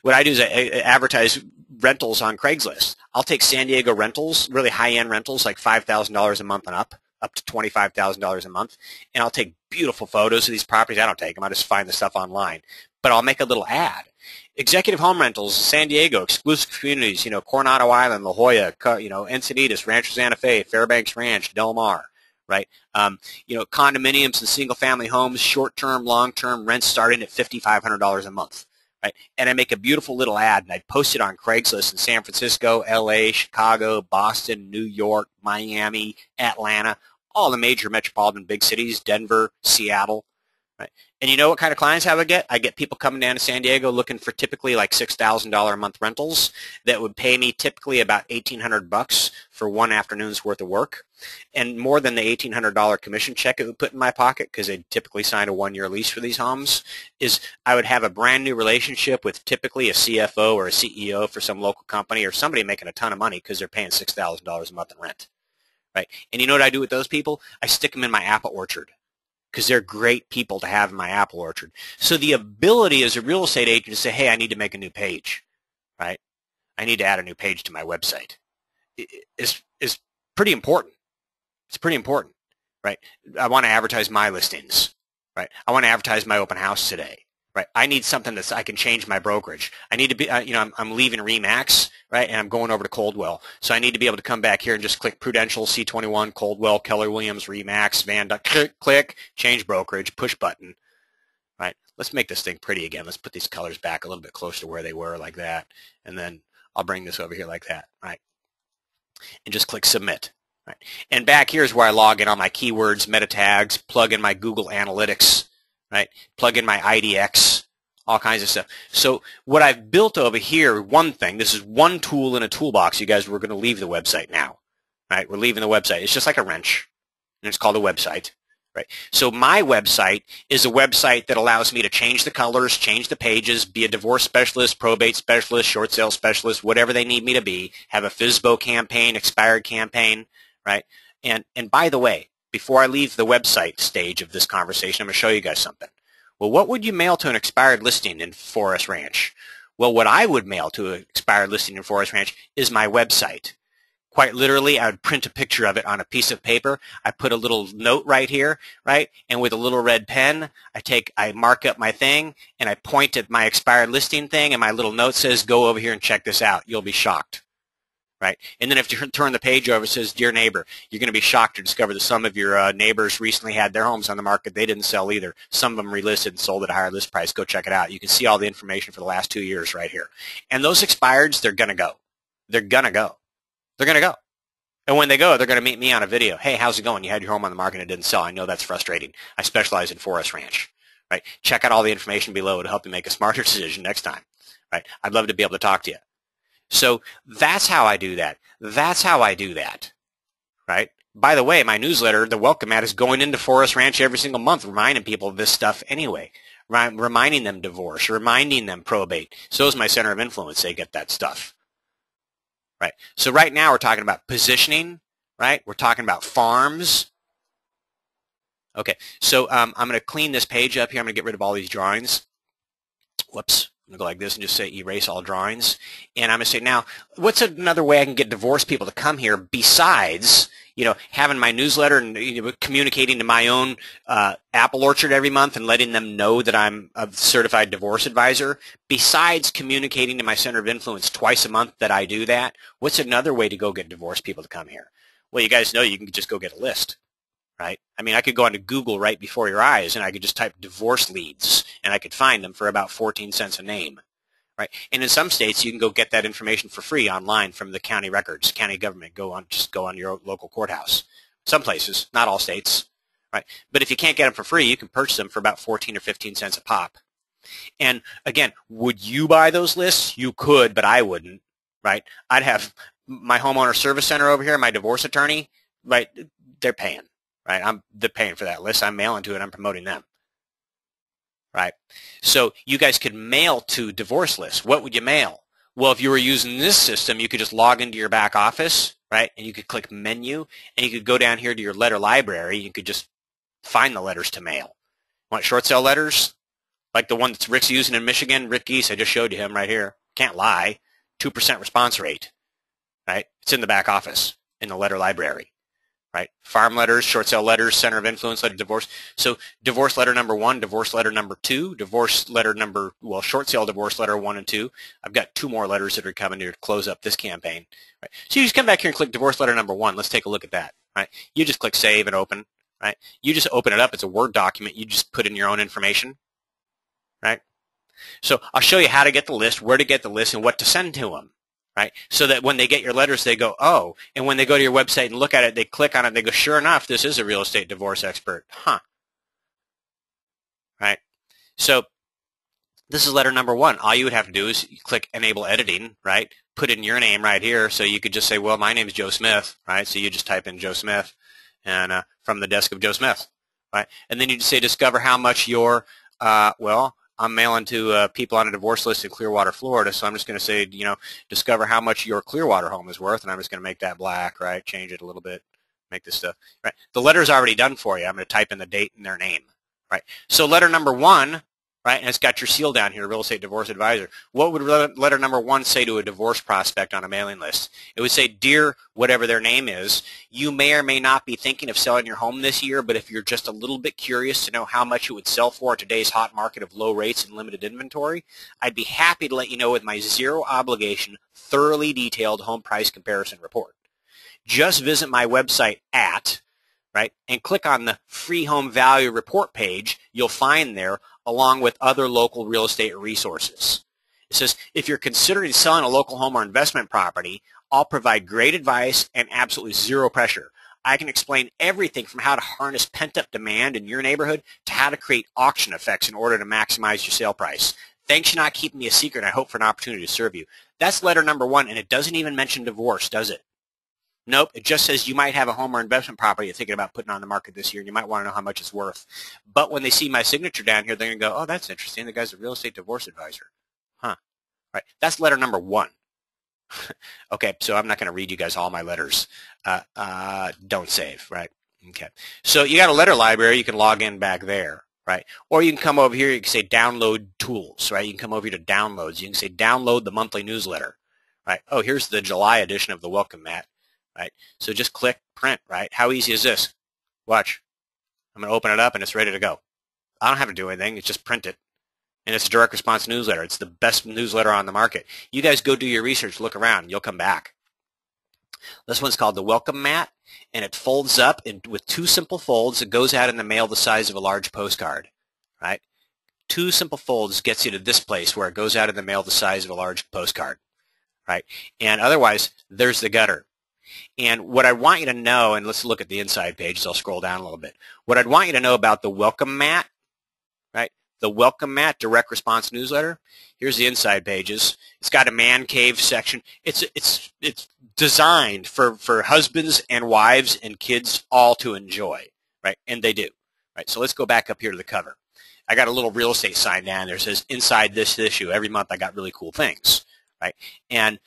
What I do is I advertise rentals on Craigslist. I'll take San Diego rentals, really high-end rentals, like $5,000 a month and up to $25,000 a month, and I'll take beautiful photos of these properties. I don't take them. I just find the stuff online. But I'll make a little ad. Executive Home Rentals, San Diego, exclusive communities, you know, Coronado Island, La Jolla, you know, Encinitas, Rancho Santa Fe, Fairbanks Ranch, Del Mar. Right, you know, condominiums and single-family homes, short-term, long-term, rents starting at $5,500 a month, right? And I make a beautiful little ad, and I post it on Craigslist in San Francisco, L.A., Chicago, Boston, New York, Miami, Atlanta, all the major metropolitan big cities, Denver, Seattle, right? And you know what kind of clients I would get? I get people coming down to San Diego looking for typically like $6,000 a month rentals that would pay me typically about $1,800 for one afternoon's worth of work. And more than the $1,800 commission check it would put in my pocket, because they typically sign a one-year lease for these homes, is I would have a brand new relationship with typically a CFO or a CEO for some local company or somebody making a ton of money because they're paying $6,000 a month in rent. Right? And you know what I do with those people? I stick them in my apple orchard, because they're great people to have in my apple orchard. So the ability as a real estate agent to say, hey, I need to make a new page, right? I need to add a new page to my website is pretty important. It's pretty important, right? I want to advertise my listings, right? I want to advertise my open house today, right? I need something that I can change my brokerage. I need to be, you know, I'm leaving Remax, right, and I'm going over to Coldwell. So I need to be able to come back here and just click Prudential, C21, Coldwell, Keller Williams, Remax, Van Dyke, click, change brokerage, push button, right? Let's make this thing pretty again. Let's put these colors back a little bit closer to where they were, like that, and then I'll bring this over here like that, right? And just click Submit. Right. And back here is where I log in all my keywords, meta tags, plug in my Google Analytics, right? Plug in my IDX, all kinds of stuff. So what I've built over here, one thing, this is one tool in a toolbox. You guys, we're going to leave the website now, right? We're leaving the website. It's just like a wrench, and it's called a website, right? So my website is a website that allows me to change the colors, change the pages, be a divorce specialist, probate specialist, short sale specialist, whatever they need me to be, have a FSBO campaign, expired campaign, right? And by the way, before I leave the website stage of this conversation, I'm going to show you guys something. Well, what would you mail to an expired listing in Forest Ranch? Well, what I would mail to an expired listing in Forest Ranch is my website. Quite literally, I would print a picture of it on a piece of paper. I put a little note right here, right? And with a little red pen, I mark up my thing, and I point at my expired listing thing, and my little note says, go over here and check this out. You'll be shocked. Right? And then if you turn the page over, it says, Dear neighbor, you're going to be shocked to discover that some of your neighbors recently had their homes on the market. They didn't sell either. Some of them relisted and sold at a higher list price. Go check it out. You can see all the information for the last 2 years right here. And those expireds, they're going to go. They're going to go. They're going to go. And when they go, they're going to meet me on a video. Hey, how's it going? You had your home on the market and it didn't sell. I know that's frustrating. I specialize in Forest Ranch. right? Check out all the information below to help you make a smarter decision next time, right? I'd love to be able to talk to you. So that's how I do that. That's how I do that, right? By the way, my newsletter, the Welcome Mat, is going into Forest Ranch every single month, reminding people of this stuff anyway, reminding them divorce, reminding them probate. So is my center of influence. They get that stuff, right? So right now we're talking about positioning, right? We're talking about farms. Okay, so I'm going to clean this page up here. I'm going to get rid of all these drawings. Whoops. I'm going to go like this and just say erase all drawings. And I'm going to say, now, what's another way I can get divorced people to come here besides, having my newsletter and communicating to my own apple orchard every month and letting them know that I'm a certified divorce advisor? Besides communicating to my center of influence twice a month that I do that, what's another way to go get divorced people to come here? Well, you guys know you can just go get a list. Right? I mean, I could go onto Google right before your eyes, and I could just type divorce leads, and I could find them for about 14 cents a name. Right? And in some states, you can go get that information for free online from the county records, county government. Just go on your local courthouse. Some places, not all states. Right? But if you can't get them for free, you can purchase them for about 14 or 15 cents a pop. And again, would you buy those lists? You could, but I wouldn't. Right? I'd have my homeowner service center over here, my divorce attorney. Right? They're paying. Right? They're paying for that list. I'm mailing to it. I'm promoting them. Right? So you guys could mail to divorce lists. What would you mail? Well, if you were using this system, you could just log into your back office, right? And you could click menu, and you could go down here to your letter library. You could just find the letters to mail. Want short sale letters? Like the one that Rick's using in Michigan? Rick Geese, I just showed you him right here. Can't lie. 2% response rate. Right? It's in the back office in the letter library. Right? Farm letters, short sale letters, center of influence letter, divorce. So divorce letter number 1, divorce letter number 2, divorce letter number, short sale divorce letter 1 and 2. I've got 2 more letters that are coming here to close up this campaign. Right? So you just come back here and click divorce letter number 1. Let's take a look at that. Right? You just click save and open. Right? You just open it up. It's a Word document. You just put in your own information. Right? So I'll show you how to get the list, where to get the list, and what to send to them. Right? So that when they get your letters, they go, oh, and when they go to your website and look at it, they click on it, and they go, sure enough, this is a real estate divorce expert. Huh. Right? So this is letter number 1. All you would have to do is you click enable editing, right? Put in your name right here. So you could just say, well, my name is Joe Smith, right? So you just type in Joe Smith and from the desk of Joe Smith, right? And then you just say discover how much your, I'm mailing to people on a divorce list in Clearwater, Florida, so I'm just going to say, discover how much your Clearwater home is worth, and I'm just going to make that black, right? Change it a little bit, make this stuff, right? The letter's already done for you. I'm going to type in the date and their name, right? So letter number 1, right, and it's got your seal down here, real estate divorce advisor. What would letter number 1 say to a divorce prospect on a mailing list? It would say, dear whatever their name is, you may or may not be thinking of selling your home this year, but if you're just a little bit curious to know how much it would sell for in today's hot market of low rates and limited inventory, I'd be happy to let you know with my zero obligation, thoroughly detailed home price comparison report. Just visit my website right, and click on the free home value report page you'll find there, along with other local real estate resources. It says, if you're considering selling a local home or investment property, I'll provide great advice and absolutely zero pressure. I can explain everything from how to harness pent-up demand in your neighborhood to how to create auction effects in order to maximize your sale price. Thanks for not keeping me a secret. I hope for an opportunity to serve you. That's letter number 1, and it doesn't even mention divorce, does it? Nope, it just says you might have a home or investment property you're thinking about putting on the market this year, and you might want to know how much it's worth. But when they see my signature down here, they're going to go, oh, that's interesting. The guy's a real estate divorce advisor. Huh. Right. That's letter number 1. Okay, so I'm not going to read you guys all my letters. Don't save, right? Okay. So you got a letter library. You can log in back there, right? Or you can come over here. You can say download tools, right? You can come over here to downloads. You can say download the monthly newsletter, right? Oh, here's the July edition of the Welcome Mat. Right? So just click print, right? How easy is this? Watch. I'm going to open it up and it's ready to go. I don't have to do anything. It's just print it. And it's a direct response newsletter. It's the best newsletter on the market. You guys go do your research, look around, you'll come back. This one's called the Welcome Mat, and it folds up with 2 simple folds. It goes out in the mail the size of a large postcard, right? 2 simple folds gets you to this place where it goes out in the mail the size of a large postcard, right? And otherwise, there's the gutter. And what I want you to know, and let's look at the inside page, so I'll scroll down a little bit. What I'd want you to know about the Welcome Mat, right? the welcome mat direct response newsletter. Here's the inside pages. It's got a man cave section. It's designed for husbands and wives and kids all to enjoy, right? And they do, right? So let's go back up here to the cover. I got a little real estate sign down there that says inside this issue. Every month I got really cool things, right? And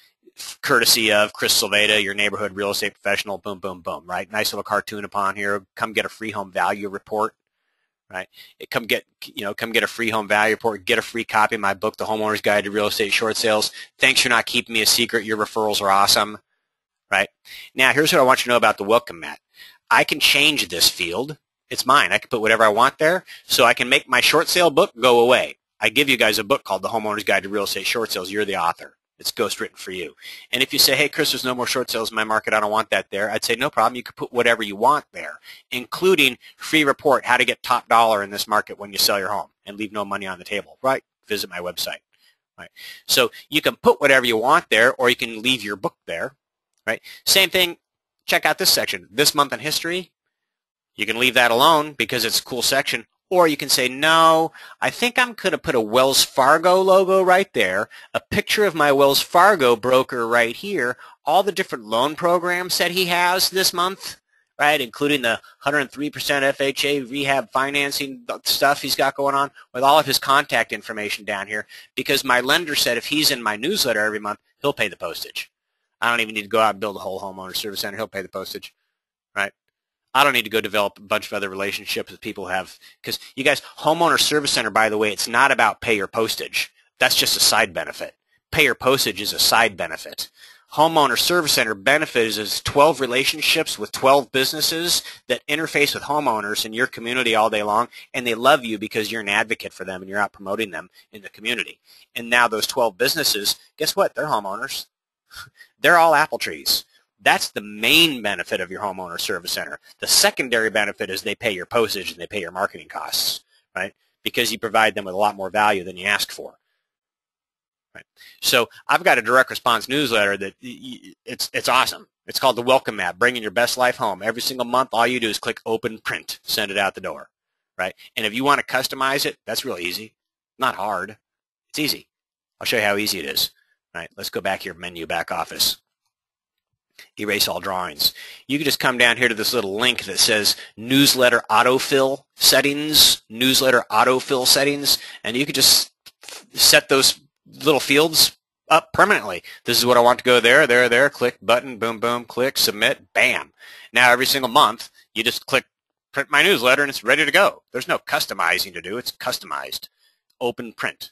courtesy of Chris Silveda, your neighborhood real estate professional, boom, boom, boom, right? Nice little cartoon upon here. Come get a free home value report, right? Come get a free home value report. Get a free copy of my book, The Homeowner's Guide to Real Estate Short Sales. Thanks for not keeping me a secret. Your referrals are awesome, right? Now, here's what I want you to know about the welcome mat. I can change this field. It's mine. I can put whatever I want there, so I can make my short sale book go away. I give you guys a book called The Homeowner's Guide to Real Estate Short Sales. You're the author. It's ghostwritten for you. And if you say, hey, Chris, there's no more short sales in my market, I don't want that there, I'd say, no problem. You can put whatever you want there, including free report, how to get top dollar in this market when you sell your home and leave no money on the table, right? Visit my website, right? So you can put whatever you want there, or you can leave your book there, right? Same thing. Check out this section, This Month in History. You can leave that alone because it's a cool section. Or you can say, no, I think I'm going to put a Wells Fargo logo right there, a picture of my Wells Fargo broker right here, all the different loan programs that he has this month, right, including the 103% FHA rehab financing stuff he's got going on, with all of his contact information down here, because my lender said if he's in my newsletter every month, he'll pay the postage. I don't even need to go out and build a whole homeowner service center. He'll pay the postage, right? I don't need to go develop a bunch of other relationships that people have. Because, you guys, homeowner service center, by the way, it's not about pay your postage. That's just a side benefit. Pay your postage is a side benefit. Homeowner service center benefit is 12 relationships with 12 businesses that interface with homeowners in your community all day long, and they love you because you're an advocate for them and you're out promoting them in the community. And now those 12 businesses, guess what? They're homeowners. They're all apple trees. That's the main benefit of your homeowner service center. The secondary benefit is they pay your postage and they pay your marketing costs, right? Because you provide them with a lot more value than you ask for, right? So I've got a direct response newsletter that it's awesome. It's called the Welcome Mat, Bringing Your Best Life Home. Every single month, all you do is click open, print, send it out the door, right? And if you want to customize it, that's real easy. Not hard. It's easy. I'll show you how easy it is. All right, let's go back here, menu, back office. Erase all drawings. You can just come down here to this little link that says newsletter autofill settings, and you can just set those little fields up permanently. This is what I want to go there, click button, boom, boom, click, submit, bam. Now every single month, you just click print my newsletter and it's ready to go. There's no customizing to do. It's customized. Open, print,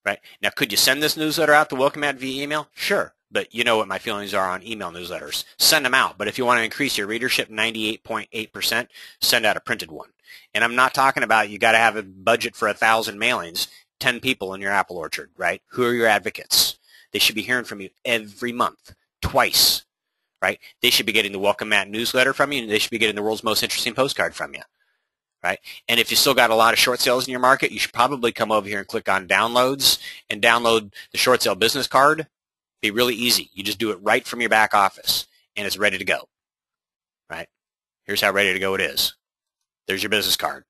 right? Now, could you send this newsletter out to Welcome Mat via email? Sure. But you know what my feelings are on email newsletters. Send them out. But if you want to increase your readership 98.8%, send out a printed one. And I'm not talking about you got to have a budget for 1,000 mailings, 10 people in your apple orchard, right? Who are your advocates? They should be hearing from you every month, twice, right? They should be getting the Welcome Mat newsletter from you, and they should be getting the world's most interesting postcard from you, right? And if you still got a lot of short sales in your market, you should probably come over here and click on downloads and download the short sale business card. Be really easy. You just do it right from your back office, and it's ready to go, right? Here's how ready to go it is. There's your business card,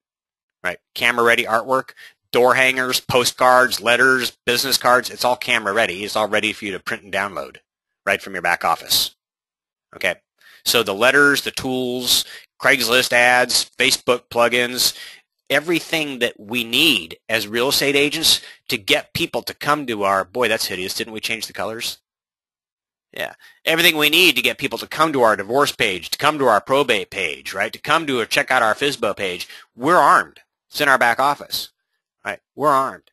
right? Camera-ready artwork, door hangers, postcards, letters, business cards. It's all camera-ready. It's all ready for you to print and download right from your back office, okay? So the letters, the tools, Craigslist ads, Facebook plugins, everything that we need as real estate agents to get people to come to our, boy, that's hideous. Didn't we change the colors? Yeah. Everything we need to get people to come to our divorce page, to come to our probate page, right? To come to or check out our FSBO page. We're armed. It's in our back office, right? We're armed.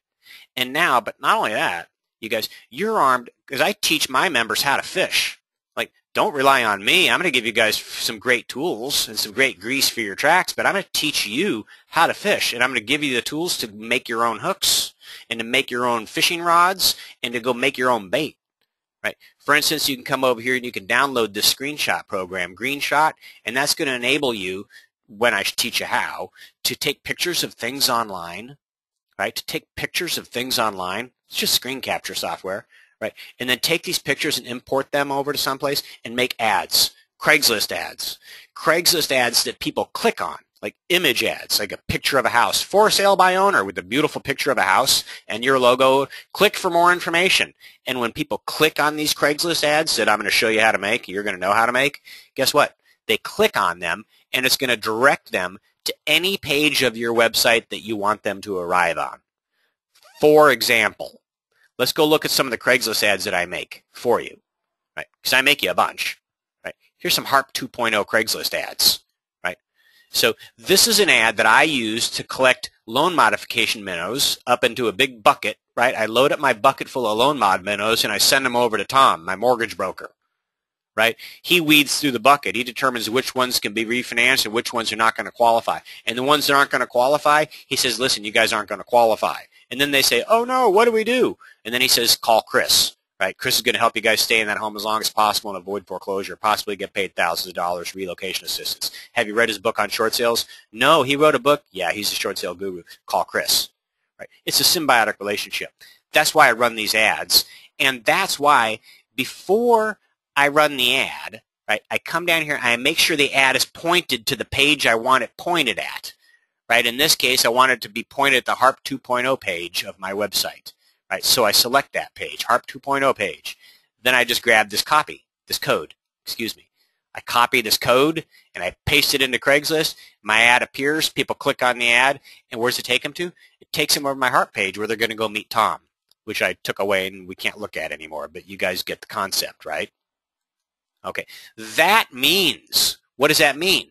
And now, but not only that, you guys, you're armed because I teach my members how to fish. Like, don't rely on me. I'm going to give you guys some great tools and some great grease for your tracks, but I'm going to teach you how to fish, and I'm going to give you the tools to make your own hooks and to make your own fishing rods and to go make your own bait, right? For instance, you can come over here and you can download this screenshot program, GreenShot, and that's going to enable you, when I teach you how, to take pictures of things online, right? To take pictures of things online. It's just screen capture software. Right? And then take these pictures and import them over to someplace and make ads, Craigslist ads that people click on. like image ads, like a picture of a house, for sale by owner with a beautiful picture of a house and your logo. Click for more information. And when people click on these Craigslist ads that I'm going to show you how to make, you're going to know how to make, guess what? They click on them, and it's going to direct them to any page of your website that you want them to arrive on. For example, let's go look at some of the Craigslist ads that I make for you, right? Because I make you a bunch, right? Here's some HARP 2.0 Craigslist ads, right? So this is an ad that I use to collect loan modification minnows up into a big bucket, right? I load up my bucket full of loan mod minnows, and I send them over to Tom, my mortgage broker, right? He weeds through the bucket. He determines which ones can be refinanced and which ones are not going to qualify. And the ones that aren't going to qualify, he says, listen, you guys aren't going to qualify. And then they say, oh, no, what do we do? And then he says, call Chris, right? Chris is going to help you guys stay in that home as long as possible and avoid foreclosure, possibly get paid thousands of dollars relocation assistance. Have you read his book on short sales? No, he wrote a book. Yeah, he's a short sale guru. Call Chris, right? It's a symbiotic relationship. That's why I run these ads. And that's why before I run the ad, right, I come down here and I make sure the ad is pointed to the page I want it pointed at. Right? In this case, I want it to be pointed at the HARP 2.0 page of my website. Right? So I select that page, HARP 2.0 page. Then I just grab this code. I copy this code and I paste it into Craigslist. My ad appears. People click on the ad. And where's it take them to? It takes them over to my HARP page where they're going to go meet Tom, which I took away and we can't look at anymore. But you guys get the concept, right? Okay. That means, what does that mean?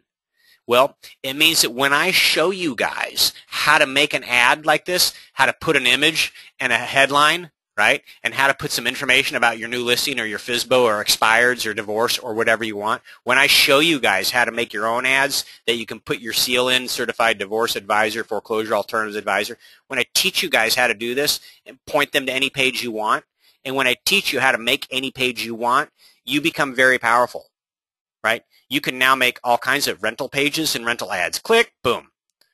Well, it means that when I show you guys how to make an ad like this, how to put an image and a headline, right, and how to put some information about your new listing or your FSBO or expireds or divorce or whatever you want, when I show you guys how to make your own ads that you can put your seal in, certified divorce advisor, foreclosure alternatives advisor, when I teach you guys how to do this and point them to any page you want, and when I teach you how to make any page you want, you become very powerful. Right? You can now make all kinds of rental pages and rental ads. Click, boom.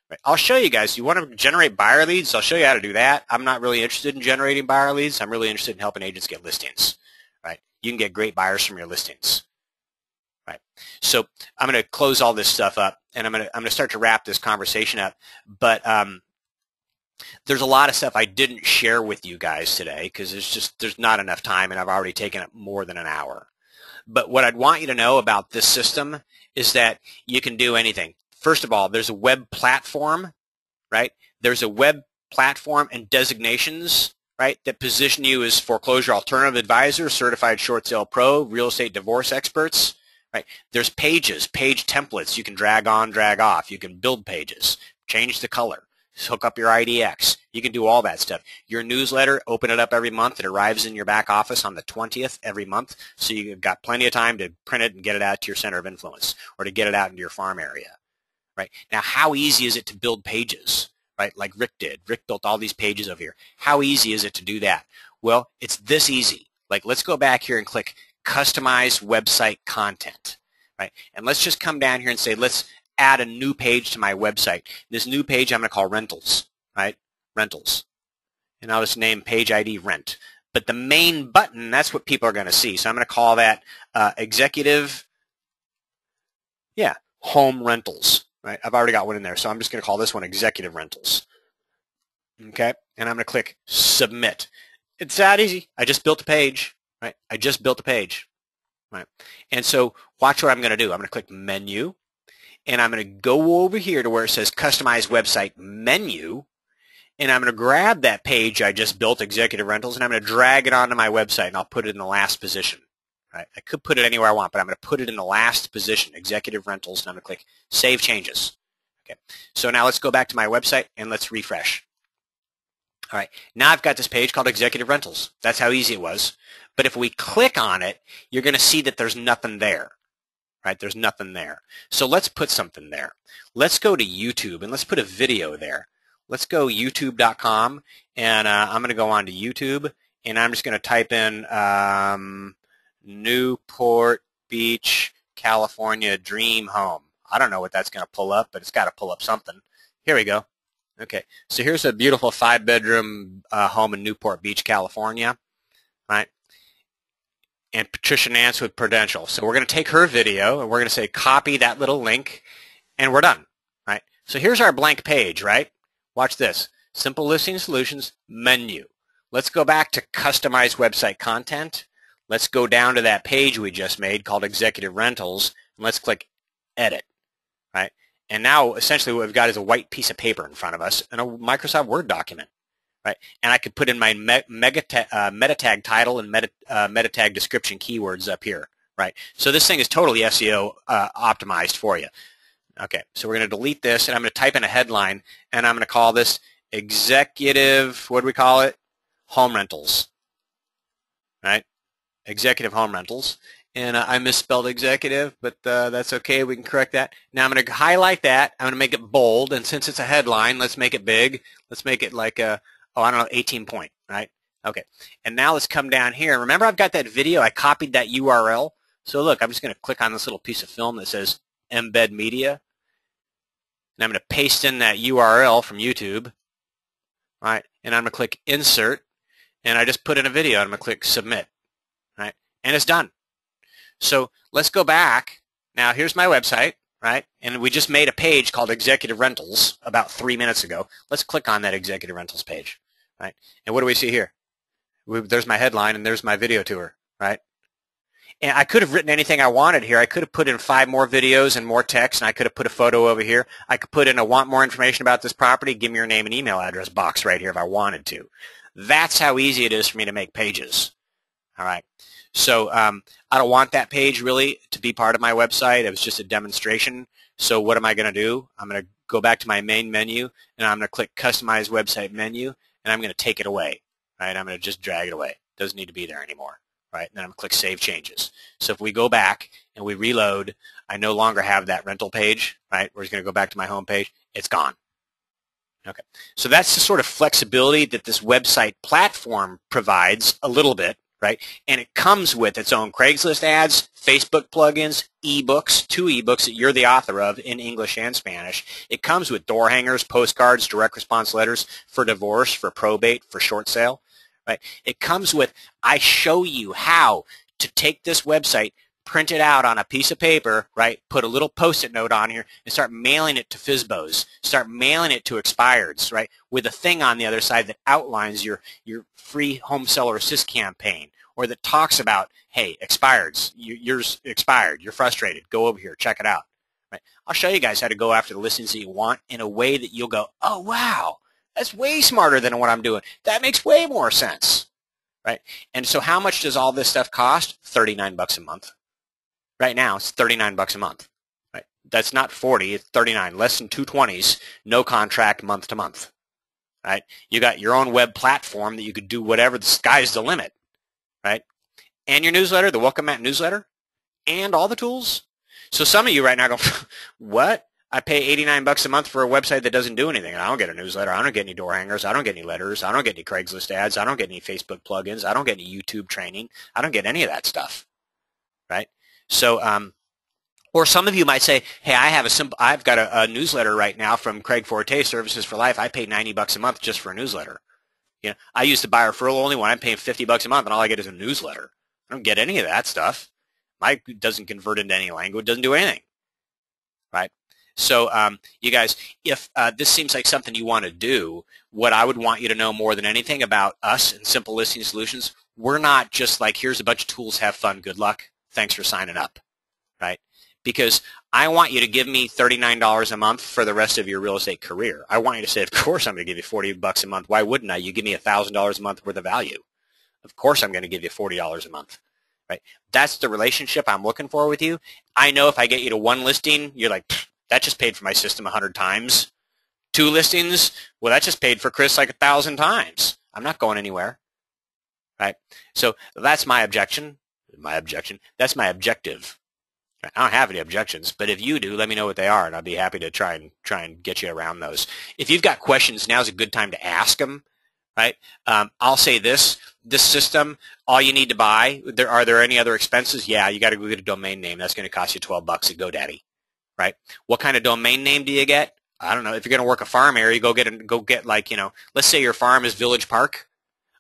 Right? I'll show you guys. You want to generate buyer leads? I'll show you how to do that. I'm not really interested in generating buyer leads. I'm really interested in helping agents get listings. Right? You can get great buyers from your listings. Right? So I'm going to close all this stuff up, and I'm going to start to wrap this conversation up. But there's a lot of stuff I didn't share with you guys today because there's not enough time, and I've already taken up more than an hour. But what I'd want you to know about this system is that you can do anything. First of all, there's a web platform, right? There's a web platform and designations, right, that position you as foreclosure alternative advisor, certified short sale pro, real estate divorce experts, right? There's pages, page templates you can drag on, drag off. You can build pages, change the color, hook up your IDX. You can do all that stuff. Your newsletter, open it up every month. It arrives in your back office on the 20th every month, so you've got plenty of time to print it and get it out to your center of influence or to get it out into your farm area. Right? Now, how easy is it to build pages? Right? Like Rick did. Rick built all these pages over here. How easy is it to do that? Well, it's this easy. Like, let's go back here and click Customize Website Content. Right? And let's just come down here and say, let's add a new page to my website. This new page I'm going to call Rentals, right? Rentals. And I'll just name page ID Rent. But the main button, that's what people are going to see. So I'm going to call that Executive, Home Rentals, right? I've already got one in there, so I'm just going to call this one Executive Rentals. Okay? And I'm going to click Submit. It's that easy. I just built a page, right? I just built a page, right? And so watch what I'm going to do. I'm going to click Menu. And I'm going to go over here to where it says Customize Website Menu, and I'm going to grab that page I just built, Executive Rentals, and I'm going to drag it onto my website, and I'll put it in the last position. Right? I could put it anywhere I want, but I'm going to put it in the last position, Executive Rentals, and I'm going to click Save Changes. Okay. So now let's go back to my website, and let's refresh. All right. Now I've got this page called Executive Rentals. That's how easy it was. But if we click on it, you're going to see that there's nothing there. Right? There's nothing there. So let's put something there. Let's go to YouTube and let's put a video there. Let's go youtube.com, and I'm going to go on to YouTube, and I'm just going to type in Newport Beach, California dream home. I don't know what that's going to pull up, but it's got to pull up something. Here we go. Okay, so here's a beautiful 5-bedroom home in Newport Beach, California. Right? And Patricia Nance with Prudential. So we're going to take her video, and we're going to say copy that little link, and we're done. Right? So here's our blank page, right? Watch this. Simple Listing Solutions, menu. Let's go back to Customize Website Content. Let's go down to that page we just made called Executive Rentals, and let's click Edit, right? And now essentially what we've got is a white piece of paper in front of us and a Microsoft Word document, right? And I could put in my meta tag title and meta tag description keywords up here, right? So this thing is totally SEO optimized for you. Okay, so we're going to delete this, and I'm going to type in a headline, and I'm going to call this Executive, what do we call it? Home Rentals, right? Executive Home Rentals. And I misspelled executive, but that's okay. We can correct that. Now I'm going to highlight that. I'm going to make it bold, and since it's a headline, let's make it big. Let's make it like a, 18 point, right? Okay, and now let's come down here. Remember I've got that video. I copied that URL. So look, I'm just going to click on this little piece of film that says Embed Media. And I'm going to paste in that URL from YouTube, right? And I'm going to click Insert, and I just put in a video, and I'm going to click Submit, right? And it's done. So let's go back. Now here's my website, right? And we just made a page called Executive Rentals about 3 minutes ago. Let's click on that Executive Rentals page, right? And what do we see here? There's my headline, and there's my video tour, right? And I could have written anything I wanted here. I could have put in 5 more videos and more text, and I could have put a photo over here. I could put in a want more information about this property, give me your name and email address box right here if I wanted to. That's how easy it is for me to make pages. All right. So I don't want that page really to be part of my website. It was just a demonstration. So what am I going to do? I'm going to go back to my main menu, and I'm going to click Customize Website Menu, and I'm going to take it away. Right? I'm going to just drag it away. It doesn't need to be there anymore. Right? And then I'm going to click Save Changes. So if we go back and we reload, I no longer have that rental page. Right? We're just going to go back to my home page. It's gone. Okay. So that's the sort of flexibility that this website platform provides a little bit. Right? And it comes with its own Craigslist ads, Facebook plugins, ebooks, 2 ebooks that you're the author of in English and Spanish. It comes with door hangers, postcards, direct response letters for divorce, for probate, for short sale. Right? It comes with, I show you how to take this website, print it out on a piece of paper, right? Put a little Post-it note on here and start mailing it to FSBOs. Start mailing it to expireds, right? With a thing on the other side that outlines your free home seller assist campaign, or that talks about, hey, expireds, yours expired, you're frustrated, go over here, check it out. Right? I'll show you guys how to go after the listings that you want in a way that you'll go, oh, wow, that's way smarter than what I'm doing. That makes way more sense. Right? And so how much does all this stuff cost? $39 a month. Right now, it's $39 a month. Right? That's not 40, it's 39, less than 220s, no contract, month to month. Right? You got your own web platform that you could do whatever, the sky's the limit. Right? And your newsletter, the Welcome Mat newsletter, and all the tools. So some of you right now go, what? I pay $89 a month for a website that doesn't do anything. I don't get a newsletter. I don't get any door hangers. I don't get any letters. I don't get any Craigslist ads. I don't get any Facebook plugins. I don't get any YouTube training. I don't get any of that stuff. Right? So, or some of you might say, hey, I've got a newsletter right now from Craig Forte, Services for Life. I pay $90 a month just for a newsletter. You know, I use the buy referral only one. I'm paying $50 a month, and all I get is a newsletter. I don't get any of that stuff. Mine doesn't convert into any language. Doesn't do anything. Right? So, you guys, if this seems like something you want to do, what I would want you to know more than anything about us and Simple Listing Solutions, we're not just like, here's a bunch of tools, have fun, good luck, thanks for signing up, right? Because I want you to give me $39 a month for the rest of your real estate career. I want you to say, of course I'm going to give you $40 a month. Why wouldn't I? You give me $1,000 a month worth of value. Of course I'm going to give you $40 a month, right? That's the relationship I'm looking for with you. I know if I get you to 1 listing, you're like, that just paid for my system 100 times. 2 listings, well, that just paid for Chris like 1,000 times. I'm not going anywhere, right? So that's my objection. That's my objective. I don't have any objections, but if you do, let me know what they are, and I'll be happy to try and get you around those. If you've got questions, now's a good time to ask them, right? I'll say this system, all you need to buy, are there any other expenses? Yeah, you got to go get a domain name. That's going to cost you $12 at GoDaddy, right? What kind of domain name do you get? I don't know. If you're going to work a farm area, go get like, let's say your farm is Village Park.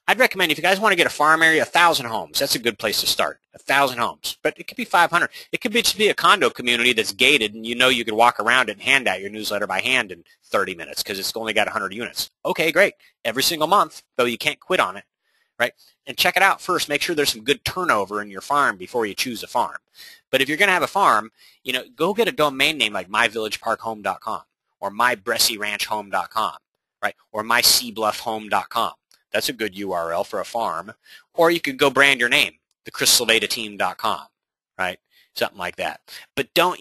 I'd recommend if you guys want to get a farm area, 1,000 homes. That's a good place to start, 1,000 homes. But it could be 500. It could just be a condo community that's gated, and you know you could walk around it and hand out your newsletter by hand in 30 minutes because it's only got 100 units. Okay, great. Every single month, though you can't quit on it, right? And check it out first. Make sure there's some good turnover in your farm before you choose a farm. But if you're going to have a farm, you know, go get a domain name like myvillageparkhome.com or mybressieranchhome.com, right? Or myseabluffhome.com. That's a good URL for a farm. Or you could go brand your name, thechrisalvedateam.com, right? Something like that. But don't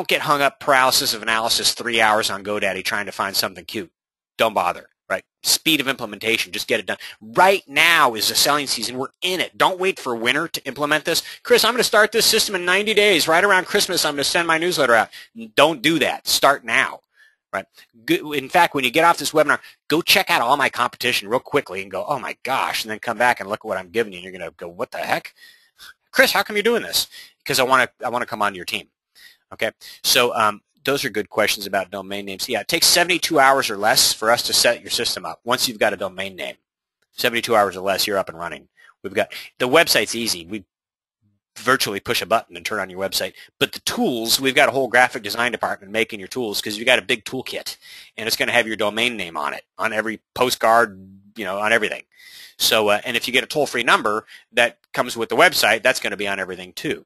get hung up paralysis of analysis 3 hours on GoDaddy trying to find something cute. Don't bother, right? Speed of implementation, just get it done. Right now is the selling season. We're in it. Don't wait for winter to implement this. Chris, I'm going to start this system in 90 days. Right around Christmas, I'm going to send my newsletter out. Don't do that. Start now. Right. In fact, when you get off this webinar, go check out all my competition real quickly and go, oh my gosh, and then come back and look at what I'm giving you, and you're going to go, what the heck? Chris, how come you're doing this? Because I want to come onto your team. Okay. So those are good questions about domain names. Yeah, it takes 72 hours or less for us to set your system up. Once you've got a domain name, 72 hours or less, you're up and running. We've got the website's easy. We virtually push a button and turn on your website. But the tools, we've got a whole graphic design department making your tools because you've got a big toolkit, and it's going to have your domain name on it, on every postcard, you know, on everything. So, and if you get a toll-free number that comes with the website, that's going to be on everything too,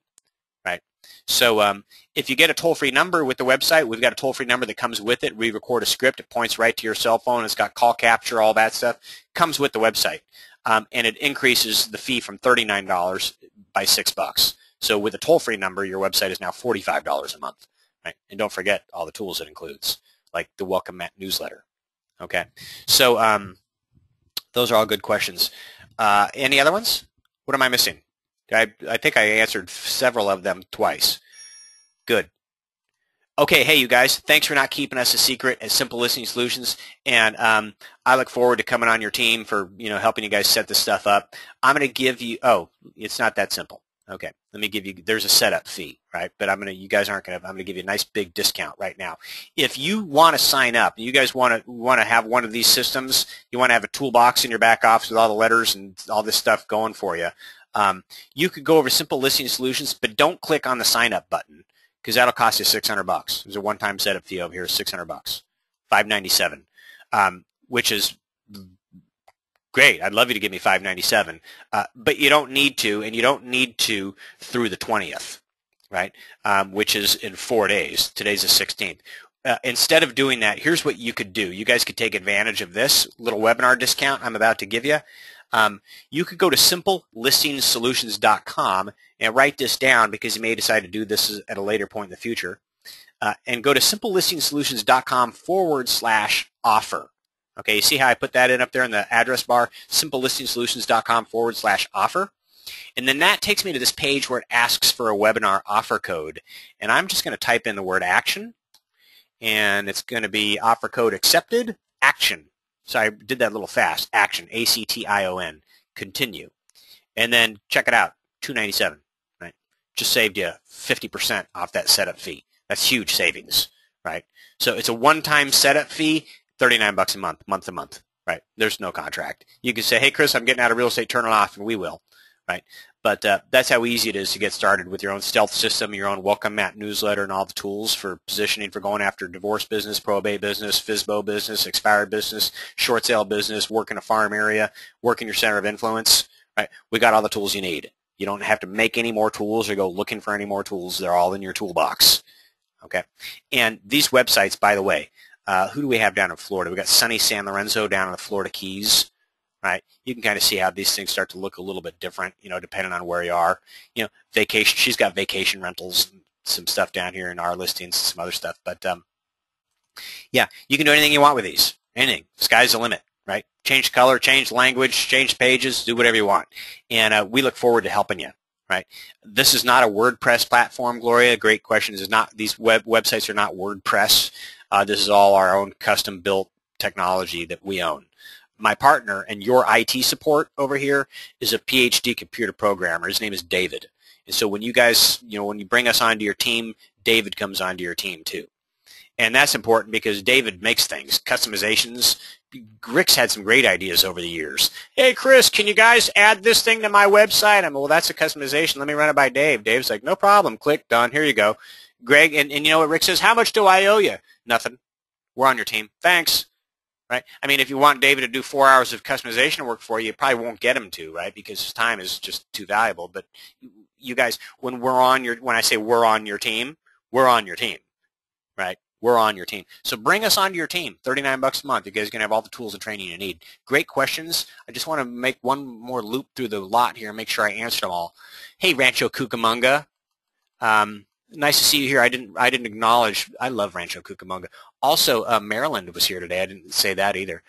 right? So if you get a toll-free number with the website, we've got a toll-free number that comes with it. We record a script. It points right to your cell phone. It's got call capture, all that stuff. Comes with the website. And it increases the fee from $39 by $6. So with a toll-free number, your website is now $45 a month, right? And don't forget all the tools it includes, like the Welcome Mat newsletter. Okay, so those are all good questions. Any other ones? What am I missing? I think I answered several of them twice. Good. Okay, hey, you guys, thanks for not keeping us a secret at Simple Listing Solutions, and I look forward to coming on your team for, you know, helping you guys set this stuff up. I'm going to give you, oh, it's not that simple. Okay, let me give you, there's a setup fee, right? But I'm going to give you a nice big discount right now. If you want to sign up, you guys want to have one of these systems, you want to have a toolbox in your back office with all the letters and all this stuff going for you, you could go over Simple Listing Solutions, but don't click on the sign up button, because that'll cost you $600. There's a one-time setup fee over here, $600, $597, which is great. I'd love you to give me $597, but you don't need to, and you don't need to through the 20th, right? Which is in 4 days. Today's the 16th. Instead of doing that, here's what you could do. You guys could take advantage of this little webinar discount I'm about to give you. You could go to simplelistingsolutions.com and write this down, because you may decide to do this at a later point in the future, and go to simplelistingsolutions.com/offer. Okay, you see how I put that in up there in the address bar, simplelistingsolutions.com/offer. And then that takes me to this page where it asks for a webinar offer code. And I'm just going to type in the word action, and it's going to be offer code accepted, action. So I did that a little fast. Action, A-C-T-I-O-N, continue. And then check it out, $297, right? Just saved you 50% off that setup fee. That's huge savings, right? So it's a one-time setup fee, $39 a month, month to month, right? There's no contract. You can say, hey, Chris, I'm getting out of real estate, turn it off, and we will, right? But that's how easy it is to get started with your own stealth system, your own Welcome Mat newsletter, and all the tools for positioning for going after divorce business, probate business, FSBO business, expired business, short sale business, work in a farm area, work in your center of influence, right? We got all the tools you need. You don't have to make any more tools or go looking for any more tools. They're all in your toolbox, okay? And these websites, by the way, who do we have down in Florida? We've got sunny San Lorenzo down in the Florida Keys. Right, you can kind of see how these things start to look a little bit different, you know, depending on where you are. You know, vacation. She's got vacation rentals, and some stuff down here in our listings, some other stuff. But yeah, you can do anything you want with these. Anything. Sky's the limit. Right? Change color, change language, change pages, do whatever you want. And we look forward to helping you. Right? This is not a WordPress platform, Gloria. Great question. This is not, these websites are not WordPress. This is all our own custom-built technology that we own. My partner and your IT support over here is a PhD computer programmer. His name is David. And so when you guys, you know, when you bring us onto your team, David comes onto your team too. And that's important because David makes things, customizations. Rick's had some great ideas over the years. Hey, Chris, can you guys add this thing to my website? I'm, well, that's a customization. Let me run it by Dave. Dave's like, no problem. Click, done. Here you go. Greg, and you know what Rick says? How much do I owe you? Nothing. We're on your team. Thanks. Right? I mean, if you want David to do 4 hours of customization work for you, you probably won't get him to, right? Because his time is just too valuable. But you guys, when I say we're on your team, we're on your team, right? We're on your team. So bring us onto your team. $39 a month. You guys are going to have all the tools and training you need. Great questions. I just want to make one more loop through the lot here and make sure I answered them all. Hey, Rancho Cucamonga. Nice to see you here. I didn't acknowledge. I love Rancho Cucamonga. Also, Maryland was here today. I didn't say that either.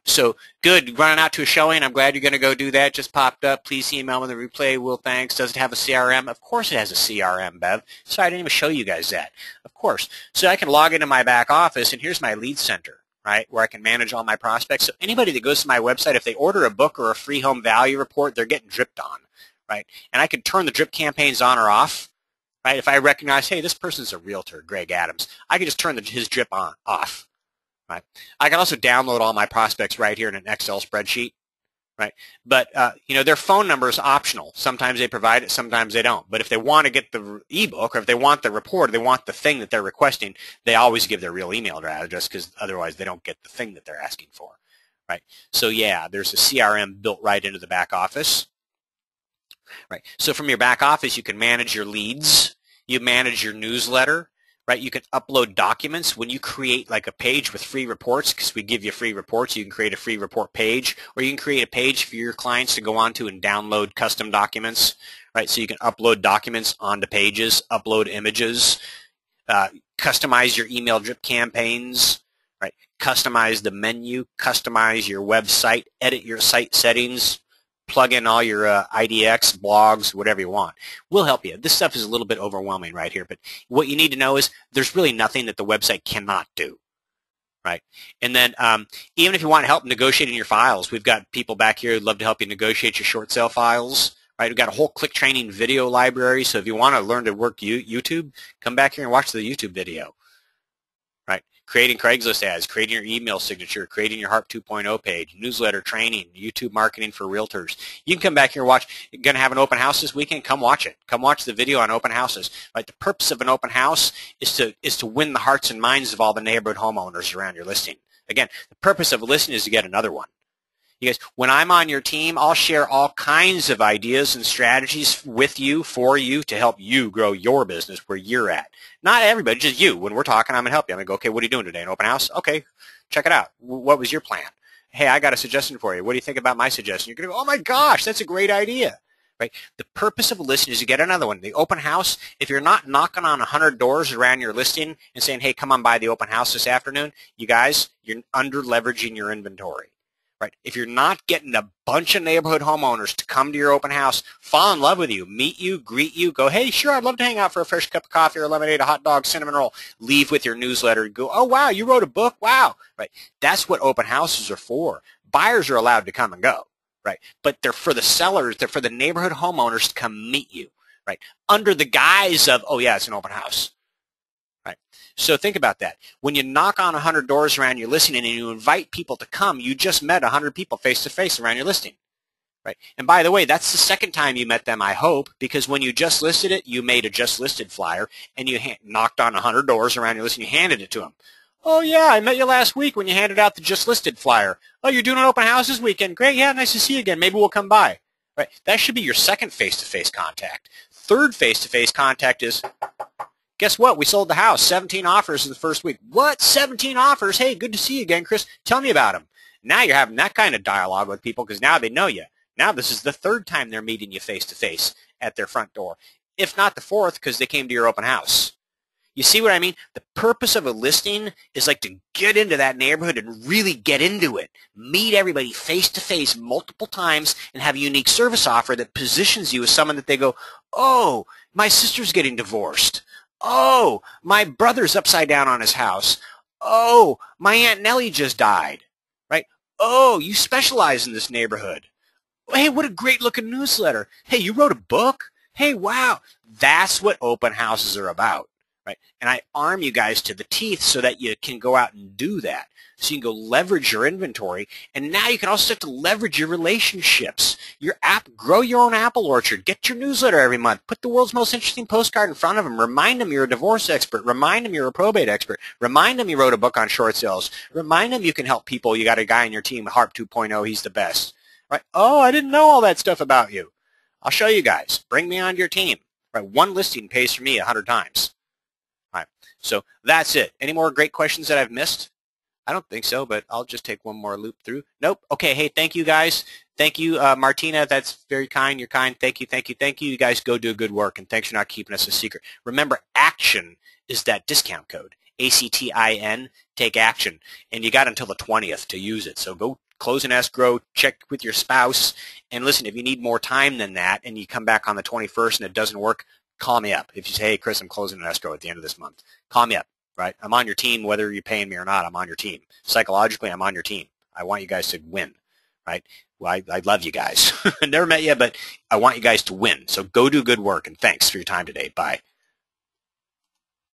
So good. Running out to a showing. I'm glad you're going to go do that. Just popped up. Please email me the replay. Will, thanks. Does it have a CRM? Of course it has a CRM, Bev. Sorry, I didn't even show you guys that. Of course. So I can log into my back office, and here's my lead center, right, where I can manage all my prospects. So anybody that goes to my website, if they order a book or a free home value report, they're getting dripped on, right? And I can turn the drip campaigns on or off. Right? If I recognize, hey, this person's a realtor, Greg Adams, I can just turn his drip off. Right? I can also download all my prospects right here in an Excel spreadsheet. Right? But their phone number is optional. Sometimes they provide it, sometimes they don't. But if they want to get the ebook, or if they want the report, or they want the thing that they're requesting, they always give their real email address because otherwise they don't get the thing that they're asking for. Right? So yeah, there's a CRM built right into the back office. Right. So from your back office, you can manage your leads. You manage your newsletter. Right. You can upload documents. When you create like a page with free reports, because we give you free reports, you can create a free report page, or you can create a page for your clients to go onto and download custom documents. Right. So you can upload documents onto pages, upload images, customize your email drip campaigns. Right. Customize the menu, customize your website, edit your site settings. Plug in all your IDX, blogs, whatever you want. We'll help you. This stuff is a little bit overwhelming right here, but what you need to know is there's really nothing that the website cannot do, right? And then even if you want help negotiating your files, we've got people back here who'd love to help you negotiate your short sale files, right? We've got a whole click training video library, so if you want to learn to work YouTube, come back here and watch the YouTube video, right? Creating Craigslist ads, creating your email signature, creating your HARP 2.0 page, newsletter training, YouTube marketing for realtors. You can come back here and watch. You're going to have an open house this weekend? Come watch it. Come watch the video on open houses. Right? The purpose of an open house is to win the hearts and minds of all the neighborhood homeowners around your listing. Again, the purpose of a listing is to get another one. You guys, when I'm on your team, I'll share all kinds of ideas and strategies with you, for you, to help you grow your business where you're at. Not everybody, just you. When we're talking, I'm going to help you. I'm going to go, okay, what are you doing today? An open house? Okay, check it out. What was your plan? Hey, I got a suggestion for you. What do you think about my suggestion? You're going to go, oh my gosh, that's a great idea. Right? The purpose of a listing is to get another one. The open house, if you're not knocking on 100 doors around your listing and saying, hey, come on by the open house this afternoon, you guys, you're under leveraging your inventory. Right? If you're not getting a bunch of neighborhood homeowners to come to your open house, fall in love with you, meet you, greet you, go, hey, sure, I'd love to hang out for a fresh cup of coffee or a lemonade, a hot dog, cinnamon roll, leave with your newsletter, go, oh, wow, you wrote a book, wow. Right? That's what open houses are for. Buyers are allowed to come and go, right? But they're for the sellers, they're for the neighborhood homeowners to come meet you, right? Under the guise of, oh, yeah, it's an open house. Right. So think about that. When you knock on 100 doors around your listing and you invite people to come, you just met 100 people face-to-face around your listing. Right. And by the way, that's the second time you met them, I hope, because when you just listed it, you made a just listed flyer and you knocked on 100 doors around your listing. You handed it to them. Oh, yeah, I met you last week when you handed out the just listed flyer. Oh, you're doing an open house this weekend. Great. Yeah, nice to see you again. Maybe we'll come by. Right. That should be your second face-to-face contact. Third face-to-face contact is, guess what? We sold the house. 17 offers in the first week. What? 17 offers? Hey, good to see you again, Chris. Tell me about them. Now you're having that kind of dialogue with people because now they know you. Now this is the third time they're meeting you face-to-face at their front door, if not the fourth because they came to your open house. You see what I mean? The purpose of a listing is like to get into that neighborhood and really get into it. Meet everybody face-to-face multiple times and have a unique service offer that positions you as someone that they go, oh, my sister's getting divorced. Oh, my brother's upside down on his house. Oh, my Aunt Nellie just died, right? Oh, you specialize in this neighborhood. Hey, what a great looking newsletter. Hey, you wrote a book? Hey, wow. That's what open houses are about, right? And I arm you guys to the teeth so that you can go out and do that. So you can go leverage your inventory, and now you can also start to leverage your relationships. Your app, grow your own apple orchard. Get your newsletter every month. Put the world's most interesting postcard in front of them. Remind them you're a divorce expert. Remind them you're a probate expert. Remind them you wrote a book on short sales. Remind them you can help people. You got a guy on your team, Harp 2.0. He's the best. Right? Oh, I didn't know all that stuff about you. I'll show you guys. Bring me on your team. Right? One listing pays for me 100 times. All right. So that's it. Any more great questions that I've missed? I don't think so, but I'll just take one more loop through. Nope. Okay. Hey, thank you guys. Thank you, Martina. That's very kind. You're kind. Thank you, thank you, thank you. You guys go do good work, and thanks for not keeping us a secret. Remember, action is that discount code. ACTIN, take action. And you got until the 20th to use it. So go close an escrow, check with your spouse, and listen, if you need more time than that and you come back on the 21st and it doesn't work, call me up. If you say, hey, Chris, I'm closing an escrow at the end of this month, call me up. Right? I'm on your team, whether you're paying me or not. I'm on your team. Psychologically, I'm on your team. I want you guys to win. Right? Well, I love you guys. Never met you, but I want you guys to win. So go do good work, and thanks for your time today. Bye.